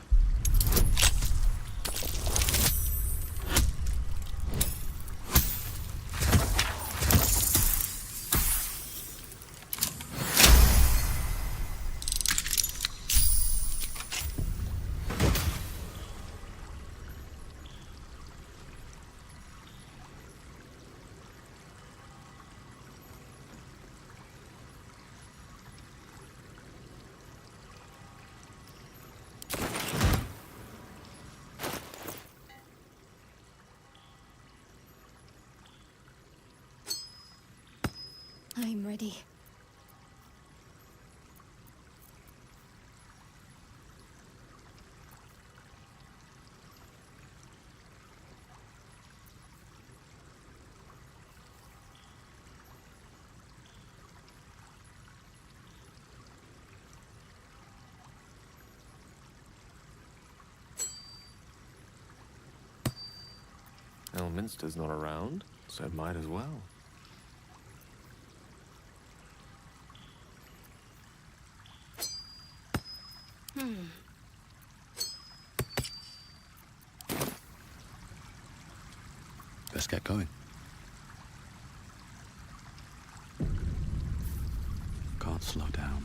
I'm ready. Elminster's not around, so it might as well. Let's get going. Can't slow down.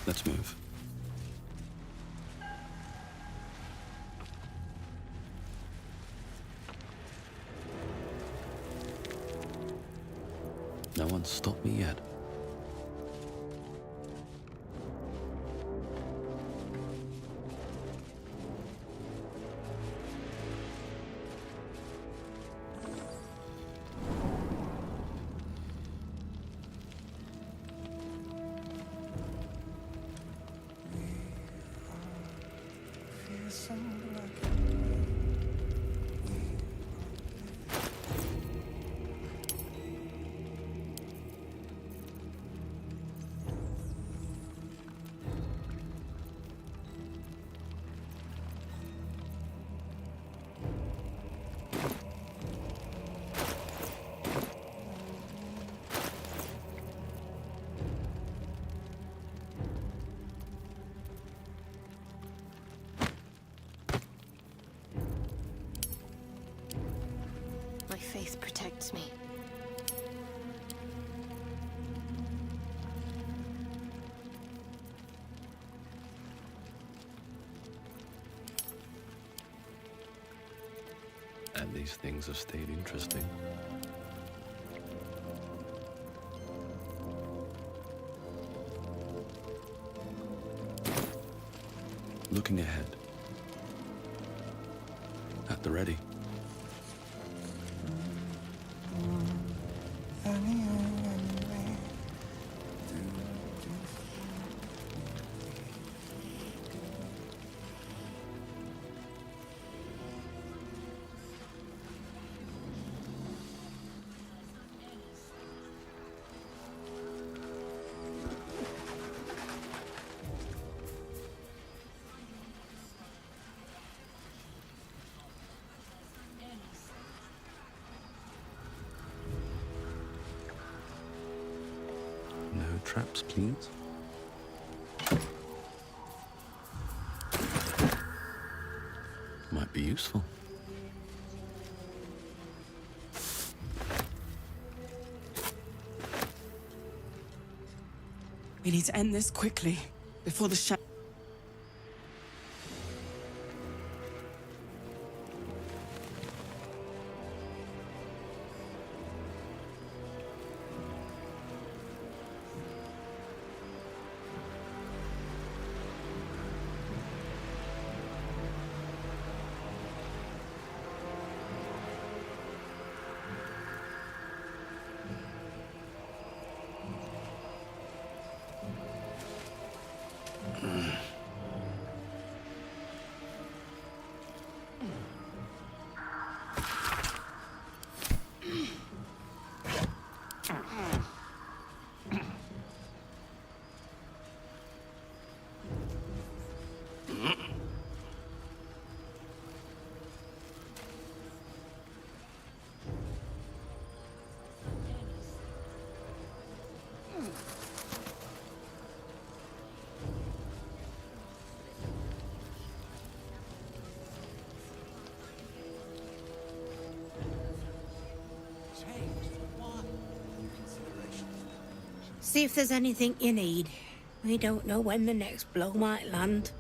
Let's move. can't stop me yet. My faith protects me. And these things have stayed interesting. Looking ahead. At the ready. No traps, please. Might be useful. We need to end this quickly, before the See if there's anything you need. We don't know when the next blow might land.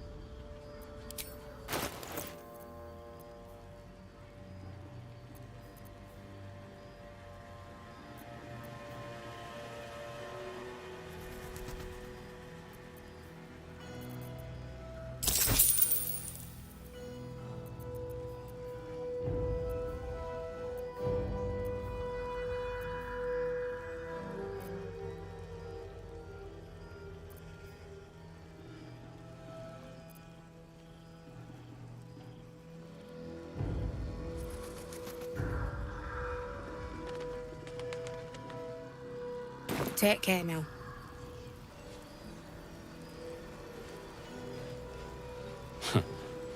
Take care now.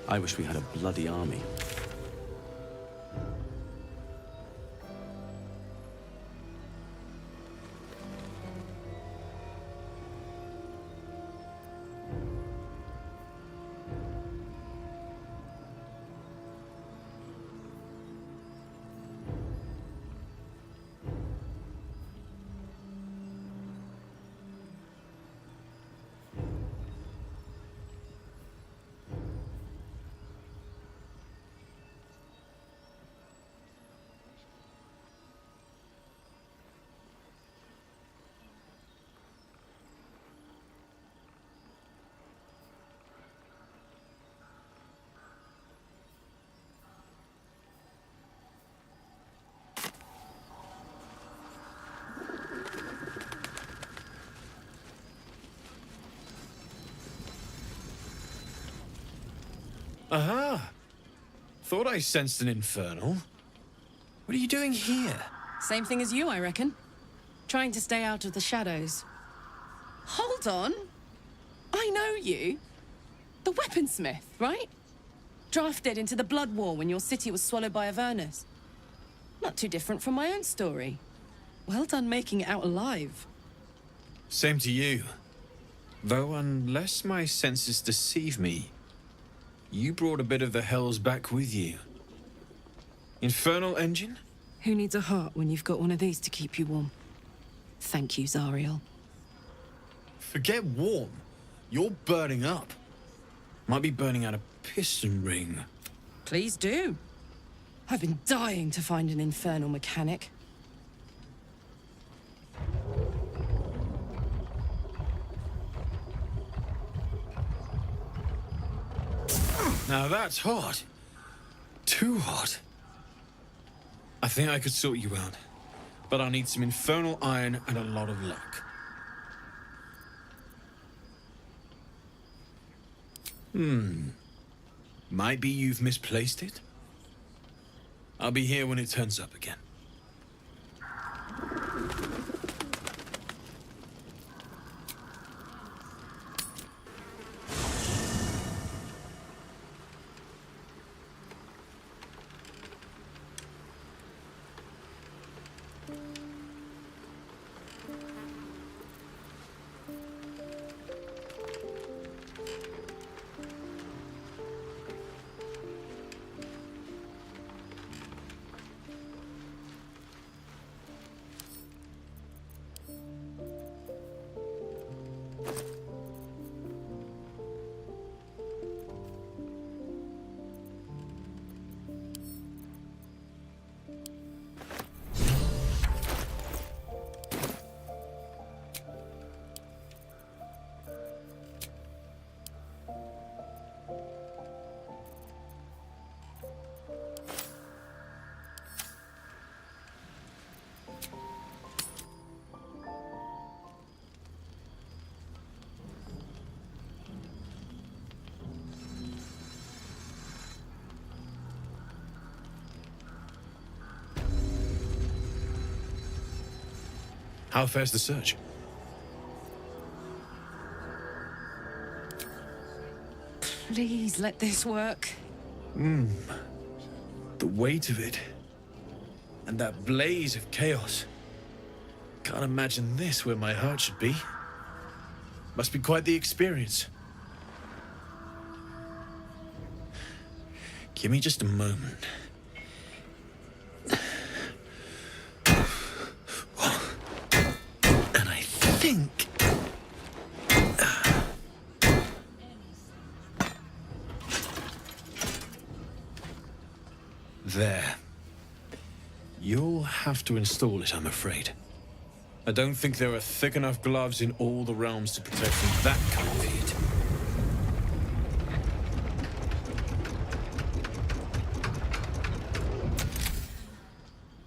I wish we had a bloody army. Aha! Thought I sensed an infernal. What are you doing here? Same thing as you, I reckon. Trying to stay out of the shadows. Hold on. I know you. The weaponsmith, right? Drafted into the Blood War when your city was swallowed by Avernus. Not too different from my own story. Well done making it out alive. Same to you. Though unless my senses deceive me, you brought a bit of the hells back with you. Infernal engine? Who needs a heart when you've got one of these to keep you warm? Thank you, Zariel. Forget warm. You're burning up. Might be burning out a piston ring. Please do. I've been dying to find an infernal mechanic. Now that's hot. Too hot. I think I could sort you out, but I'll need some infernal iron and a lot of luck. Might be you've misplaced it. I'll be here when it turns up again. How fares the search? Please let this work. The weight of it. And that blaze of chaos. Can't imagine this where my heart should be. Must be quite the experience. Give me just a moment. And I think... There. You'll have to install it, I'm afraid. I don't think there are thick enough gloves in all the realms to protect from that kind of heat.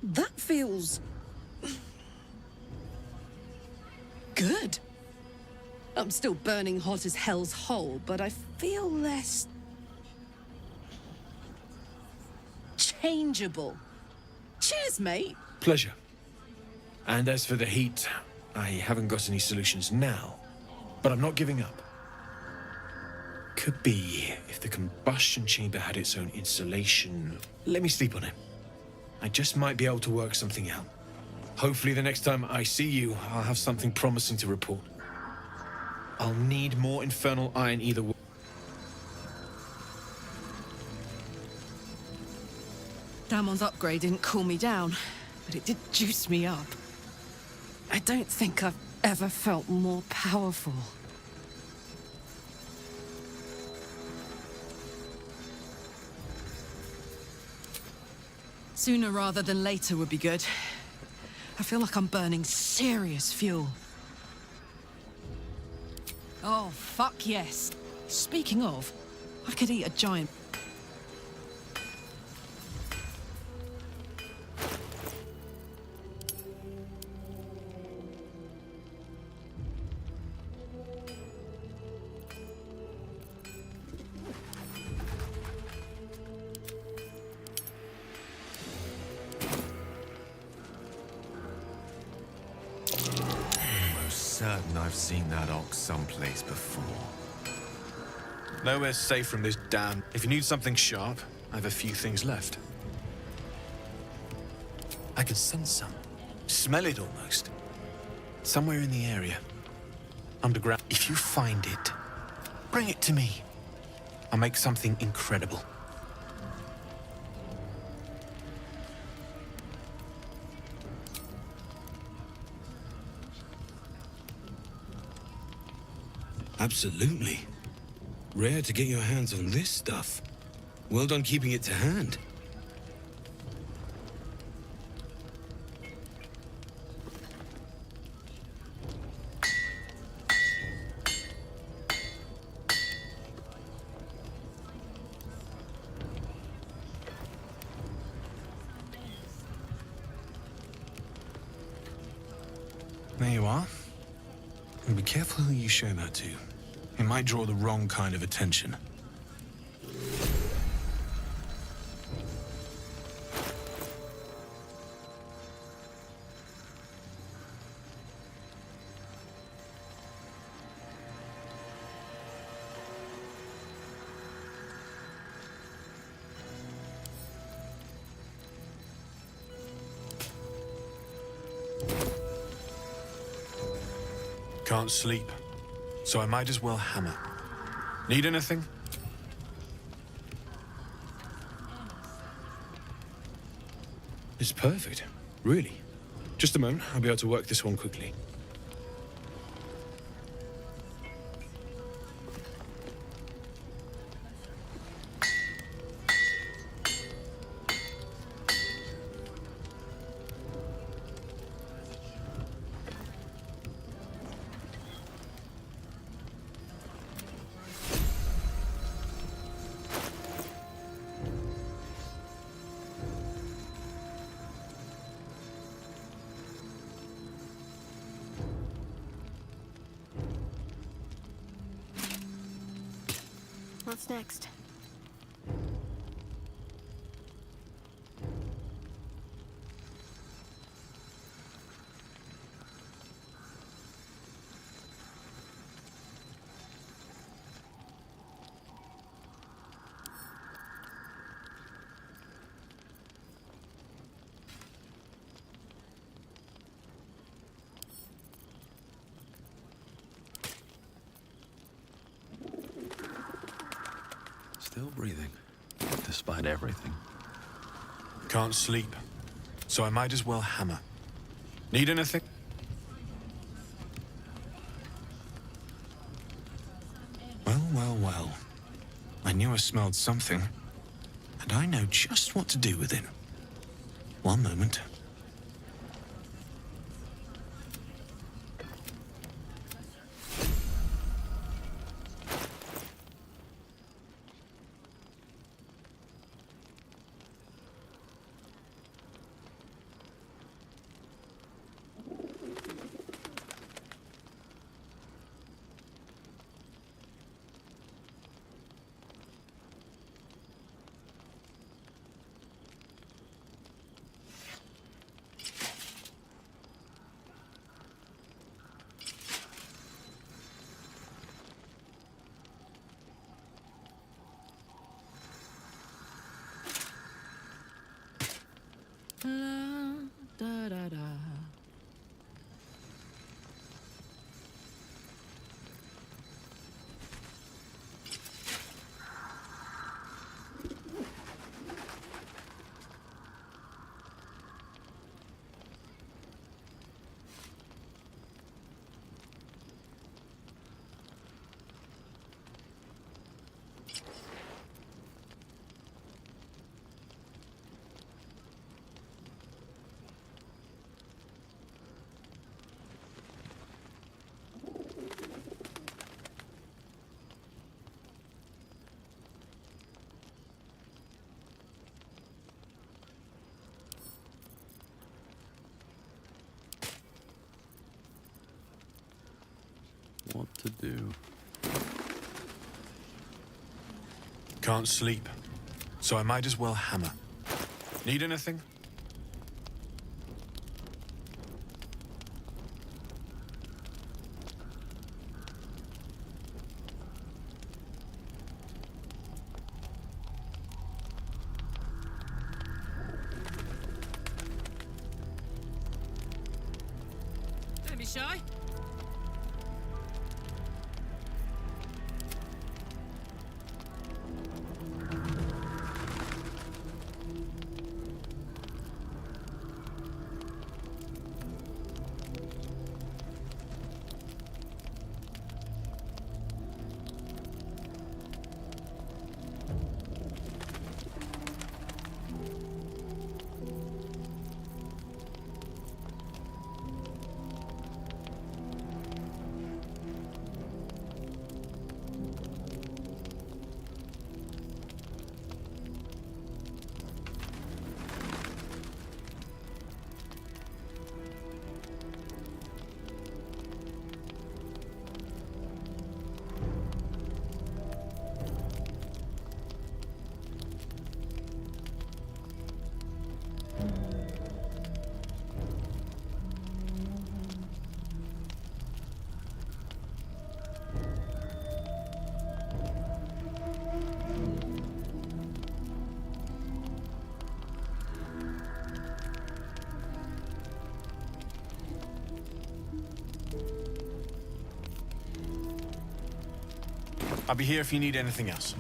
That feels... good. I'm still burning hot as hell's hole, but I feel less... changeable. Cheers, mate. Pleasure. And as for the heat, I haven't got any solutions now, but I'm not giving up. Could be if the combustion chamber had its own insulation. Let me sleep on it. I just might be able to work something out. Hopefully the next time I see you, I'll have something promising to report. I'll need more infernal iron either way. Damon's upgrade didn't cool me down, but it did juice me up. I don't think I've ever felt more powerful. Sooner rather than later would be good. I feel like I'm burning serious fuel. Oh, fuck yes. Speaking of, I could eat a giant... certain I've seen that ox someplace before. Nowhere's safe from this damn... If you need something sharp, I have a few things left. I can sense some. Smell it almost. Somewhere in the area. Underground. If you find it, bring it to me. I'll make something incredible. Absolutely. Rare to get your hands on this stuff. Well done keeping it to hand. There you are. And be careful who you show that to. It might draw the wrong kind of attention. Can't sleep, so I might as well hammer. Need anything? It's perfect. Really. Just a moment, I'll be able to work this one quickly. What's next? Still breathing, despite everything. Can't sleep, so I might as well hammer. Need anything? Well. I knew I smelled something, and I know just what to do with it. One moment. What to do? Can't sleep, so I might as well hammer. Need anything? shy? I'll be here if you need anything else.